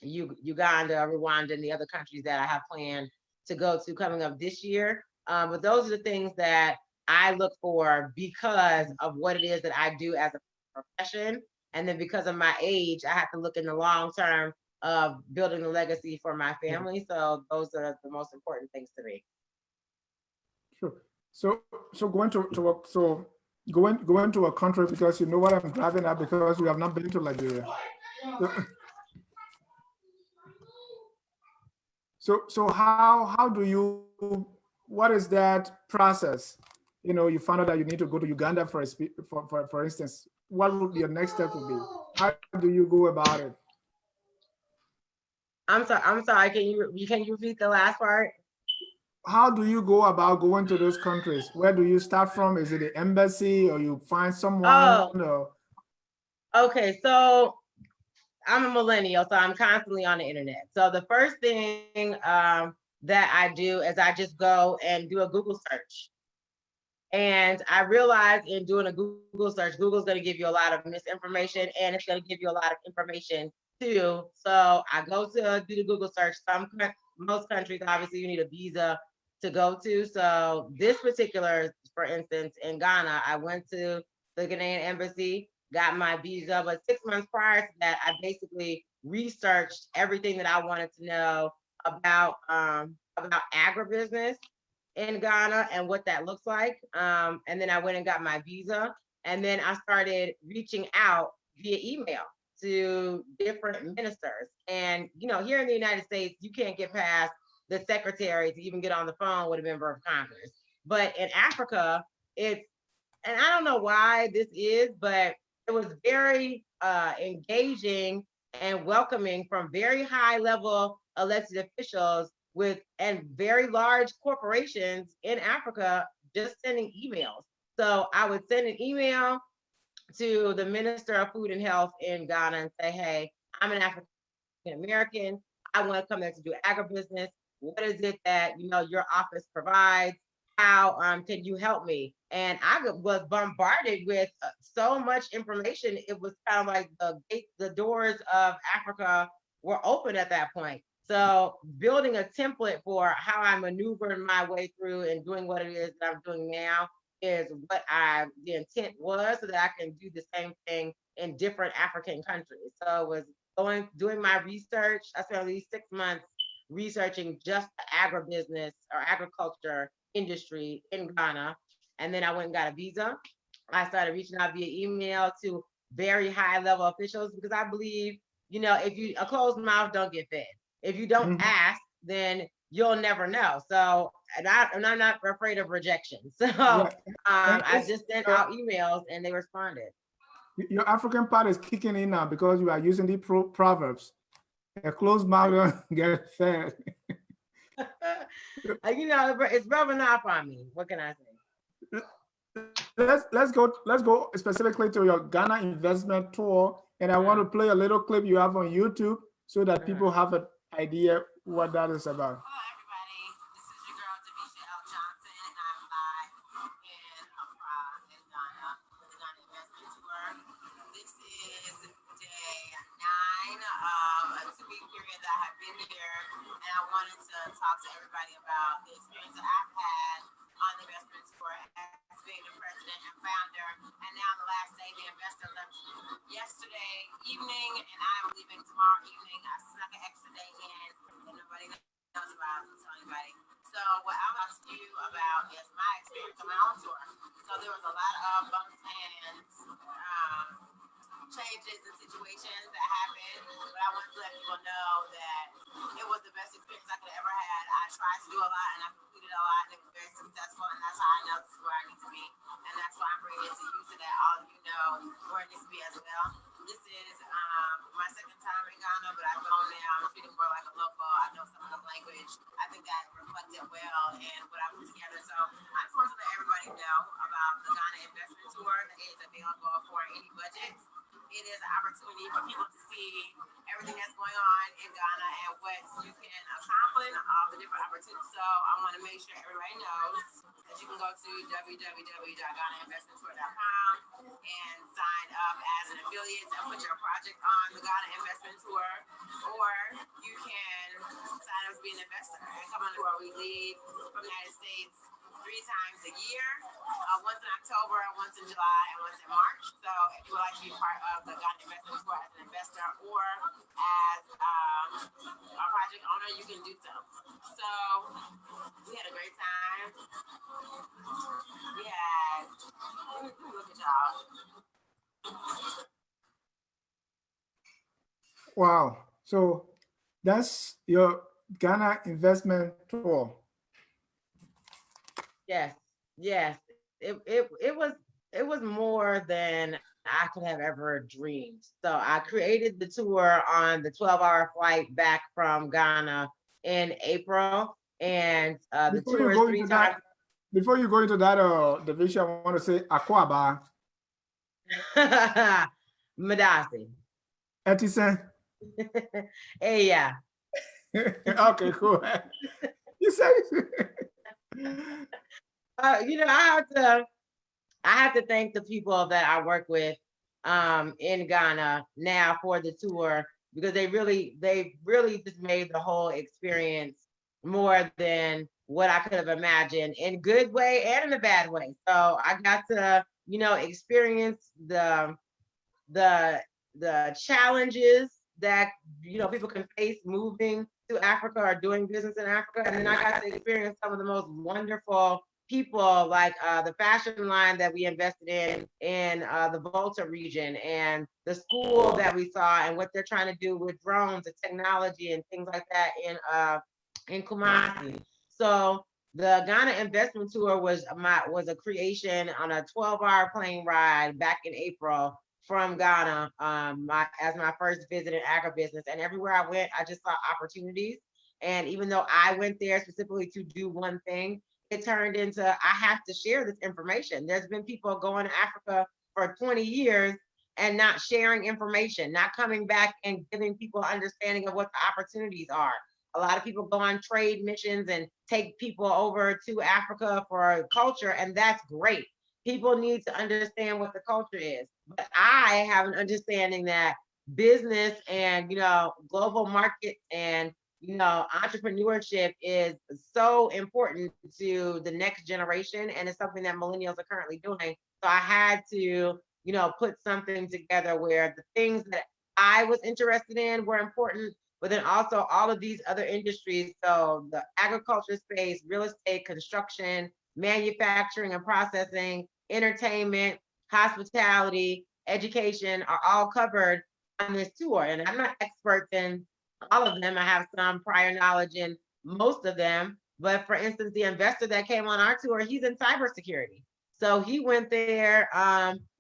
Uganda, Rwanda, and the other countries that I have planned to go to coming up this year. But those are the things that I look for because of what it is that I do as a profession. And then because of my age, I have to look in the long term of building a legacy for my family. So those are the most important things to me. Sure. So going to a country, because you know what I'm driving at, because we have not been to Liberia. So how do you, what is that process? You found out that you need to go to Uganda for instance. What would your next step would be? How do you go about it? I'm sorry. Can you repeat the last part? How do you go about going to those countries? Where do you start from? Is it the embassy, or you find someone? Or... Okay, so I'm a millennial, so I'm constantly on the internet. So the first thing that I do is I just go and do a Google search. And I realized in doing a Google search, Google's going to give you a lot of misinformation, and it's going to give you a lot of information too. So I go to do the Google search. Most countries, obviously, you need a visa to go to. So this particular, for instance, in Ghana, I went to the Ghanaian embassy, got my visa, but 6 months prior to that, I basically researched everything that I wanted to know about agribusiness in Ghana and what that looks like. And then I went and got my visa. And then I started reaching out via email to different ministers. And, here in the United States, you can't get past the secretary to even get on the phone with a member of Congress. But in Africa, and I don't know why this is, but it was very engaging and welcoming from very high level elected officials and very large corporations in Africa just sending emails. So I would send an email to the Minister of Food and Health in Ghana and say, hey, I'm an African American. I want to come there to do agribusiness. What is it that your office provides? How can you help me? And I was bombarded with so much information. It was kind of like the doors of Africa were open at that point. So building a template for how I maneuvered my way through and doing what it is that I'm doing now is what the intent was, so that I can do the same thing in different African countries. So it was doing my research. I spent at least 6 months researching just the agribusiness or agriculture industry in Ghana. And then I went and got a visa. I started reaching out via email to very high level officials, because I believe, if a closed mouth don't get fed. If you don't ask, then you'll never know. So, and I'm not afraid of rejection. So I just sent out emails and they responded. Your African part is kicking in now because you are using the proverbs. A closed mouth don't get fed. It's rubbing off on me. What can I say? Let's go specifically to your Ghana investment tour, and I want to play a little clip you have on YouTube so that people have an idea what that is about. Hello, everybody. This is your girl Davisha and I'm live in Accra, in Ghana, with the Ghana investment tour. This is day 9 of a 2-week period that I have been here, and I want wanted to talk to everybody about the experience that I've had on the investment tour as being the president and founder, and now the last day the investor left yesterday evening, and I'm leaving tomorrow evening. I snuck an extra day in, and nobody knows about it, tell anybody. So what I want to ask you about is my experience on my own tour. So there was a lot of bumps and changes and situations that happened, but I want to let people know that it was the best experience I could have ever had. I tried to do a lot and I completed a lot, and it was very successful, and that's how I know this is where I need to be, and that's why I'm bringing it to you so that all of you know where it needs to be as well. This is my second time in Ghana, but I've gone now. I'm speaking more like a local. I know some of the language. I think that reflected well in what I put together. So I just want to let everybody know about the Ghana Investment Tour that is available for any budget. It is an opportunity for people to see everything that's going on in Ghana and what you can accomplish, all the different opportunities. So I want to make sure everybody knows that you can go to www.ghanainvestmenttour.com and sign up as an affiliate and put your project on the Ghana Investment Tour, or you can sign up to be an investor and come on the tour. We leave from the United States 3 times a year, once in October, once in July, and once in March. So if you would like to be part of the Ghana Investment Tour as an investor or as a project owner, you can do so. So we had a great time. We had, let me look at y'all. Wow. So that's your Ghana investment tour. Yes, yes. It was more than I could have ever dreamed. So I created the tour on the 12-hour flight back from Ghana in April, and the Before tour you is go 3 into times. that, before you go into that, Davisha, I want to say Akwaba. Madasi. Etisen. Hey, yeah. Okay, cool. You say. You know, I have to thank the people that I work with in Ghana now for the tour, because they really just made the whole experience more than what I could have imagined, in a good way and in a bad way. So I got to, you know, experience the challenges that, you know, people can face moving to Africa or doing business in Africa. And then I got to experience some of the most wonderful people, like the fashion line that we invested in the Volta region, and the school that we saw, and what they're trying to do with drones and technology and things like that in Kumasi. So the Ghana Investment Tour was a creation on a 12-hour plane ride back in April from Ghana, as my first visit in agribusiness. And everywhere I went, I just saw opportunities. And even though I went there specifically to do one thing, it turned into, I have to share this information. There's been people going to Africa for 20 years and not sharing information, not coming back and giving people understanding of what the opportunities are. A lot of people go on trade missions and take people over to Africa for culture, and that's great. People need to understand what the culture is. But I have an understanding that business and, you know, global markets and, you know, entrepreneurship is so important to the next generation, and it's something that millennials are currently doing. So I had to, you know, put something together where the things that I was interested in were important, but then also all of these other industries. So the agriculture space, real estate, construction, manufacturing and processing, entertainment, hospitality, education are all covered on this tour. And I'm not expert in all of them. I have some prior knowledge in most of them. But for instance, the investor that came on our tour, he's in cybersecurity. So he went there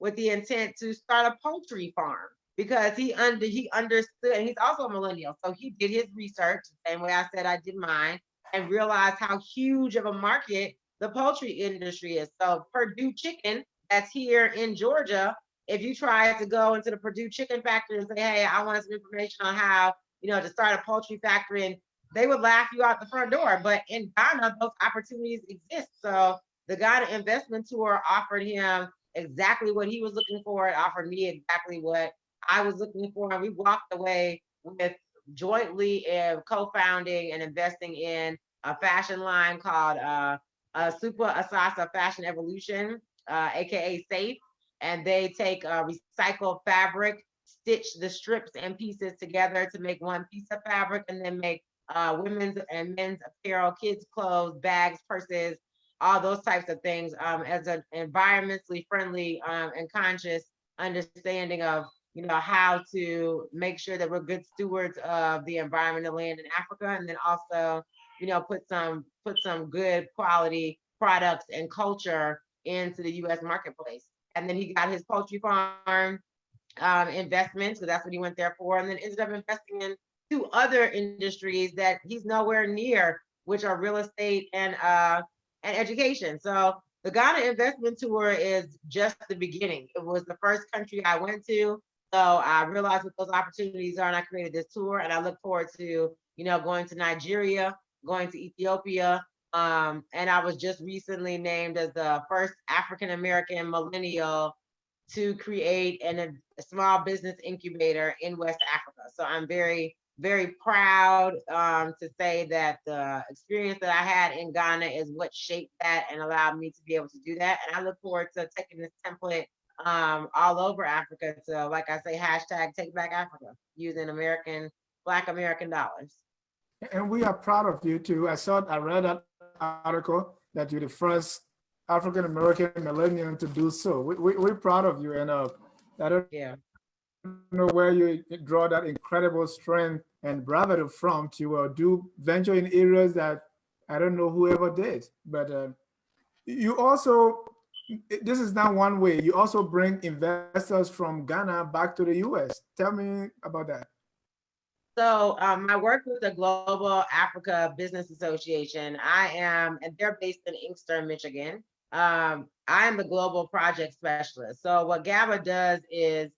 with the intent to start a poultry farm, because he understood, and he's also a millennial. So he did his research the same way I said I did mine, and realized how huge of a market the poultry industry is. So Purdue Chicken, that's here in Georgia, if you try to go into the Purdue Chicken factory and say, hey, I want some information on how, you know, to start a poultry factory, and they would laugh you out the front door. But in Ghana, those opportunities exist. So the Ghana Investment Tour offered him exactly what he was looking for. It offered me exactly what I was looking for. And we walked away with jointly co-founding and investing in a fashion line called Super Asasa Fashion Evolution, aka SAFE, and they take recycled fabric, stitch the strips and pieces together to make one piece of fabric, and then make women's and men's apparel, kids' clothes, bags, purses, all those types of things, as an environmentally friendly and conscious understanding of how to make sure that we're good stewards of the environment and land in Africa, and then also put some good quality products and culture into the U.S. marketplace. And then he got his poultry farm investments, so that's what he went there for, and then ended up investing in two other industries that he's nowhere near, which are real estate and education. So the Ghana investment tour is just the beginning. It was the first country I went to. So I realized what those opportunities are, and I created this tour. And I look forward to, going to Nigeria, going to Ethiopia. And I was just recently named as the first African American millennial to create a small business incubator in West Africa. So I'm very, very proud to say that the experience that I had in Ghana is what shaped that and allowed me to be able to do that. And I look forward to taking this template all over Africa to, like I say, hashtag Take Back Africa using Black American dollars. And we are proud of you too. I read that article that you're the first African American millennial to do so. We're proud of you, and I don't know where you draw that incredible strength and bravado from to do venture in areas that I don't know whoever did. But you also, this is not one way. You also bring investors from Ghana back to the U.S. Tell me about that. So I work with the Global Africa Business Association. And they're based in Inkster, Michigan. I am the global project specialist. So what GABA does is,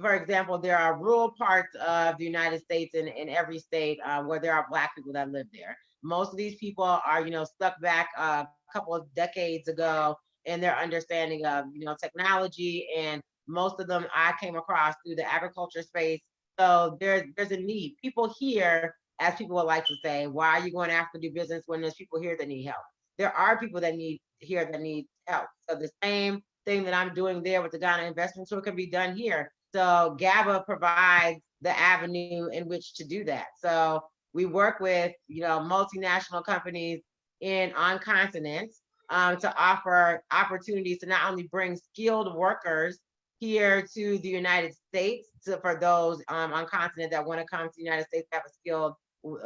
for example, there are rural parts of the United States in every state where there are Black people that live there. Most of these people are, stuck back a couple of decades ago in their understanding of, technology. And most of them I came across through the agriculture space. So there's a need. People here, as people would like to say, why are you going after do business when there's people here that need help? There are people that need help. So the same thing that I'm doing there with the Ghana Investment Tour can be done here. So GABA provides the avenue in which to do that. So we work with multinational companies on continents to offer opportunities to not only bring skilled workers here to the United States for those on continent that want to come to the United States to have a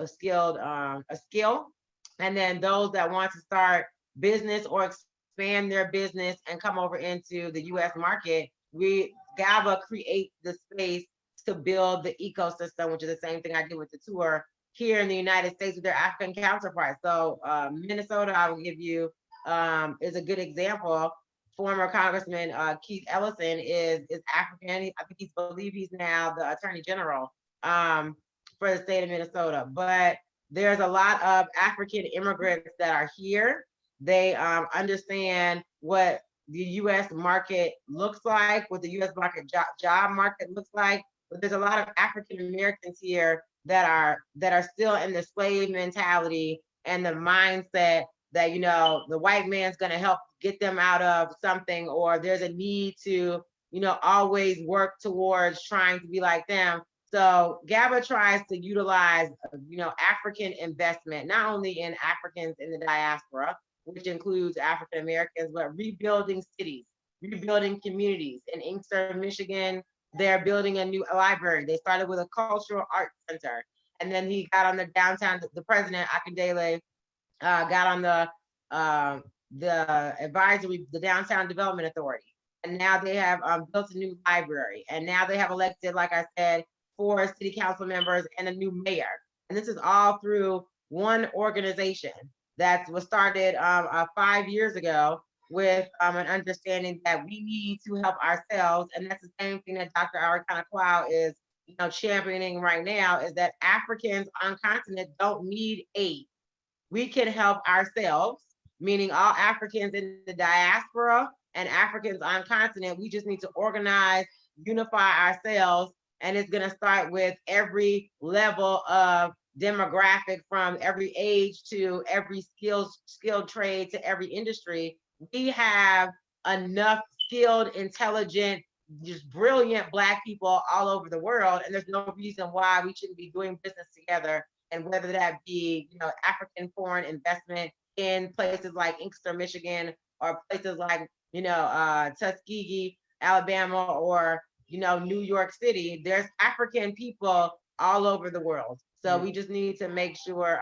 skill, and then those that want to start business or expand their business and come over into the U.S. market. GABA creates the space to build the ecosystem, which is the same thing I did with the tour here in the United States with their African counterparts. So Minnesota, I will give you, is a good example. Former Congressman Keith Ellison is African. I believe he's now the Attorney General for the state of Minnesota. But there's a lot of African immigrants that are here. They understand what the U.S. market looks like, what the U.S. market job market looks like. But there's a lot of African Americans here that are still in the slave mentality and the mindset that the white man's going to help get them out of something, or there's a need to always work towards trying to be like them. So GABA tries to utilize African investment, not only in Africans in the diaspora, which includes African Americans, but rebuilding cities, rebuilding communities. In Inkster, Michigan, they're building a new library. They started with a cultural arts center, and then he got on the downtown. The president Akindele got on the advisory, the Downtown Development Authority, and now they have built a new library, and now they have elected, like I said, 4 city council members and a new mayor. And this is all through one organization that was started 5 years ago with an understanding that we need to help ourselves. And that's the same thing that Dr. Arikana Kwao is championing right now, is that Africans on continent don't need aid. We can help ourselves, meaning all Africans in the diaspora and Africans on continent. We just need to organize, unify ourselves, And it's going to start with every level of demographic, from every age to every skilled trade to every industry. We have enough skilled, intelligent, just brilliant Black people all over the world, and there's no reason why we shouldn't be doing business together. And whether that be, African foreign investment in places like Inkster, Michigan, or places like, Tuskegee, Alabama, or New York City, there's African people all over the world. So we just need to make sure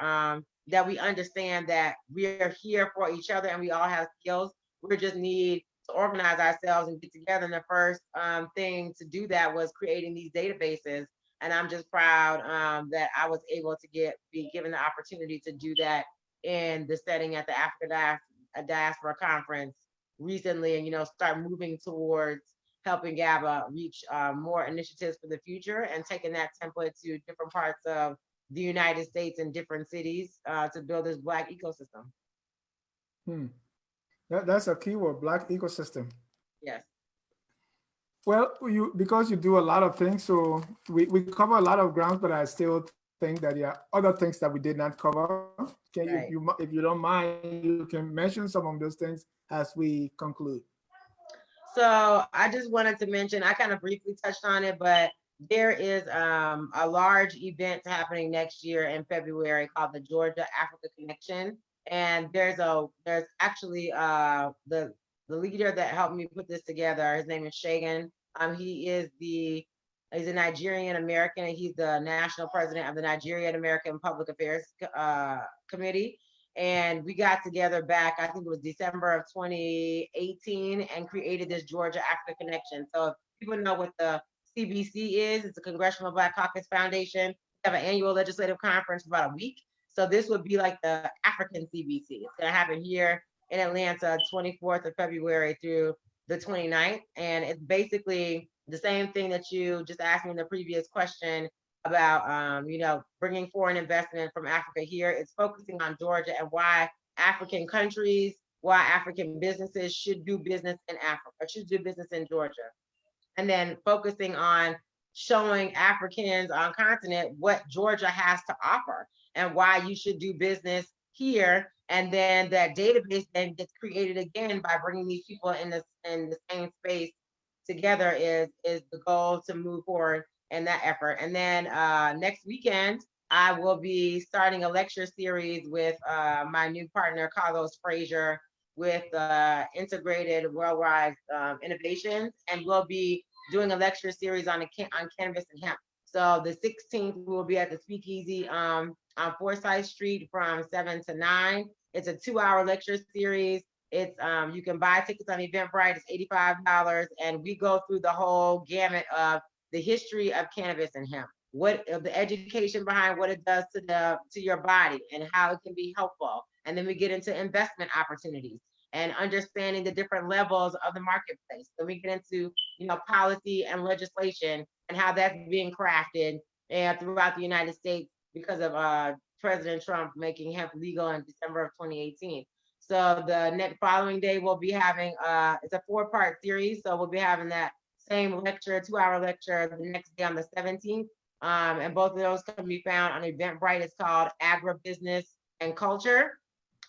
that we understand that we are here for each other and we all have skills. We just need to organize ourselves and get together. And the first thing to do that was creating these databases. And I'm just proud that I was able to be given the opportunity to do that in the setting at the Africa Diaspora Conference recently, and start moving towards helping GABA reach more initiatives for the future, and taking that template to different parts of the United States and different cities to build this Black ecosystem. That's a keyword, Black ecosystem. Yes. Well, because you do a lot of things, so we cover a lot of ground, but I still think that there are other things that we did not cover. Can you, if you don't mind, you can mention some of those things as we conclude. So I just wanted to mention, I kind of briefly touched on it, but there is a large event happening next year in February called the Georgia Africa Connection. And there's actually the leader that helped me put this together. His name is Shagan. He's a Nigerian American, and he's the national president of the Nigerian American Public Affairs Committee. And we got together back, I think it was December of 2018, and created this Georgia Africa Connection. So if people know what the CBC is, it's a Congressional Black Caucus Foundation. We have an annual legislative conference for about a week. So this would be like the African CBC. It's gonna happen here in Atlanta, 24th of February through the 29th. And it's basically the same thing that you just asked me in the previous question about, bringing foreign investment from Africa here. It's focusing on Georgia and why African countries, why African businesses should do business in Africa, should do business in Georgia. And then focusing on showing Africans on continent what Georgia has to offer and why you should do business here. And then that database then gets created again by bringing these people in the same space together is the goal to move forward in that effort. And then next weekend, I will be starting a lecture series with my new partner, Carlos Frazier, with Integrated Worldwide Innovations. And we'll be doing a lecture series on cannabis and hemp. So the 16th, we will be at the Speakeasy on Forsyth Street from 7 to 9. It's a 2-hour lecture series. It's you can buy tickets on Eventbrite. It's $85, and we go through the whole gamut of the history of cannabis and hemp, what the education behind what it does to your body and how it can be helpful, and then we get into investment opportunities and understanding the different levels of the marketplace. Then we get into policy and legislation and how that's being crafted throughout the United States because of President Trump making hemp legal in December of 2018. So the next following day, we'll be having, it's a 4-part series. So we'll be having that same lecture, 2-hour lecture the next day on the 17th. And both of those can be found on Eventbrite. It's called Agribusiness and Culture,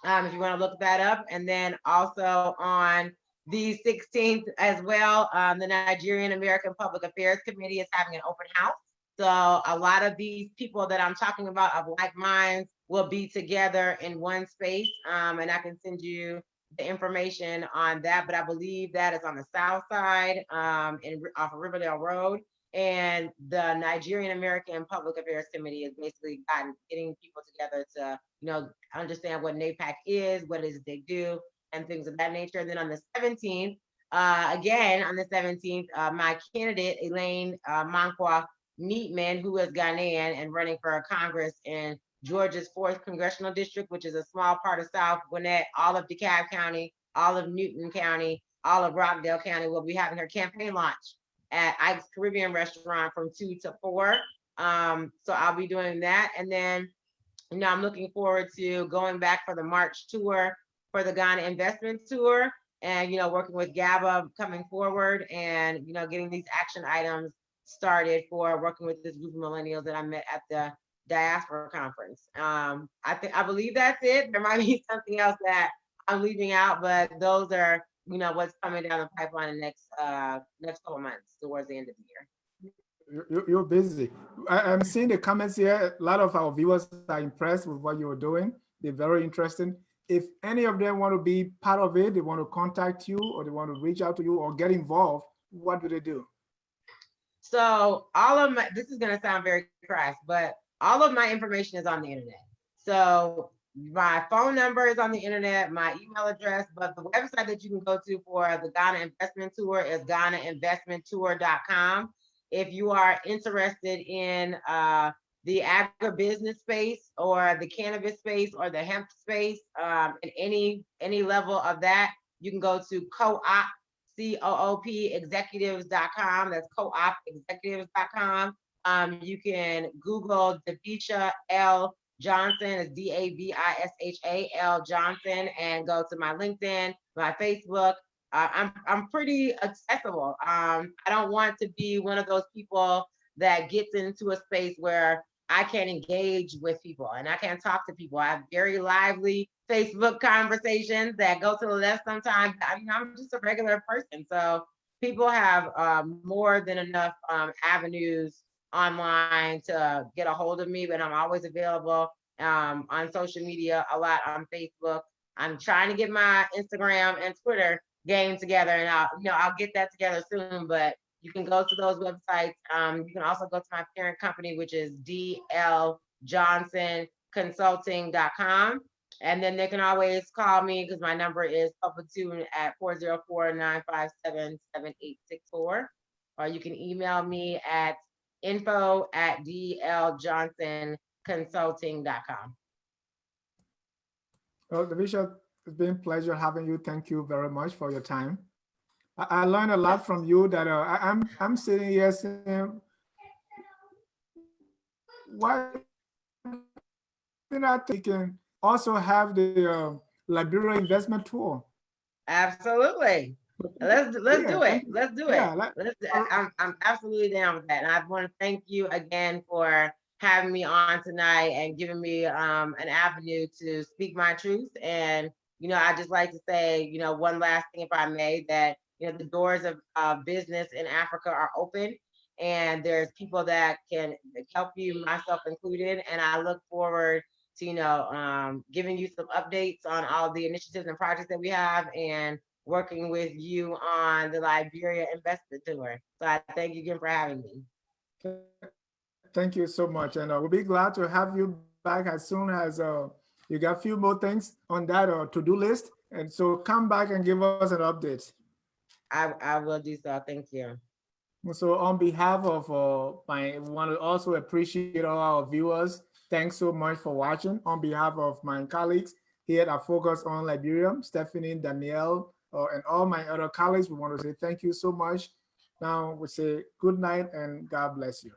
if you want to look that up. And then also on the 16th as well, the Nigerian American Public Affairs Committee is having an open house. So a lot of these people that I'm talking about of like minds will be together in one space. And I can send you the information on that, but I believe that is on the south side off of Riverdale Road. And the Nigerian American Public Affairs Committee is basically getting people together to, understand what NAPAC is, what it is they do, and things of that nature. And then on the 17th, again, on the 17th, my candidate, Elaine Mankwa Neatman, who is Ghanaian and running for Congress in Georgia's 4th Congressional District, which is a small part of South Gwinnett, all of DeKalb County, all of Newton County, all of Rockdale County, will be having her campaign launch at Ike's Caribbean Restaurant from 2 to 4. So I'll be doing that. And then, I'm looking forward to going back for the March tour for the Ghana Investment Tour and, working with GABA coming forward and, getting these action items started for working with this group of millennials that I met at the diaspora conference. I believe that's it. There might be something else that I'm leaving out, but those are, you know, what's coming down the pipeline in the next couple months towards the end of the year. You're busy. I'm seeing the comments here. A lot of our viewers are impressed with what you're doing. They're very interested. If any of them want to be part of it, they want to contact you or they want to reach out to you or get involved, what do they do? So all of my, this is going to sound very crass, but all of my information is on the internet. So my phone number is on the internet, my email address, but the website that you can go to for the Ghana Investment Tour is GhanaInvestmentTour.com. If you are interested in the agribusiness space or the cannabis space or the hemp space, in any level of that, you can go to COOP executives.com. That's coopexecutives.com. You can Google Davisha L. Johnson, is Davisha L. Johnson, and go to my LinkedIn, my Facebook. I'm pretty accessible. I don't want to be one of those people that gets into a space where I can't engage with people and I can't talk to people. I have very lively Facebook conversations that go to the left sometimes. I'm just a regular person. So people have more than enough avenues online to get a hold of me, but I'm always available on social media, a lot on Facebook. I'm trying to get my Instagram and Twitter game together, and I'll get that together soon, but you can go to those websites. You can also go to my parent company, which is dljohnsonconsulting.com. And then they can always call me because my number is public tune at 404-957-7864. Or you can email me at info@dljohnsonconsulting.com. Well, Davisha, it's been a pleasure having you. Thank you very much for your time. I learned a lot from you that I'm sitting here saying, why did I think we can also have the Liberia investment tour? Absolutely. Let's do it. Let's do it. Yeah, I'm absolutely down with that. And I want to thank you again for having me on tonight and giving me an avenue to speak my truth. And I just like to say, one last thing, if I may, that the doors of business in Africa are open, and there's people that can help you, myself included. And I look forward to giving you some updates on all the initiatives and projects that we have, and working with you on the Liberia Investment Tour. So I thank you again for having me. Thank you so much. And we'll be glad to have you back as soon as you got a few more things on that to-do list. And so come back and give us an update. I will do so. Thank you. So on behalf of I want to also appreciate all our viewers. Thanks so much for watching. On behalf of my colleagues here at Focus on Liberia, Stephanie, Danielle, and all my other colleagues, we want to say thank you so much. Now we say good night and God bless you.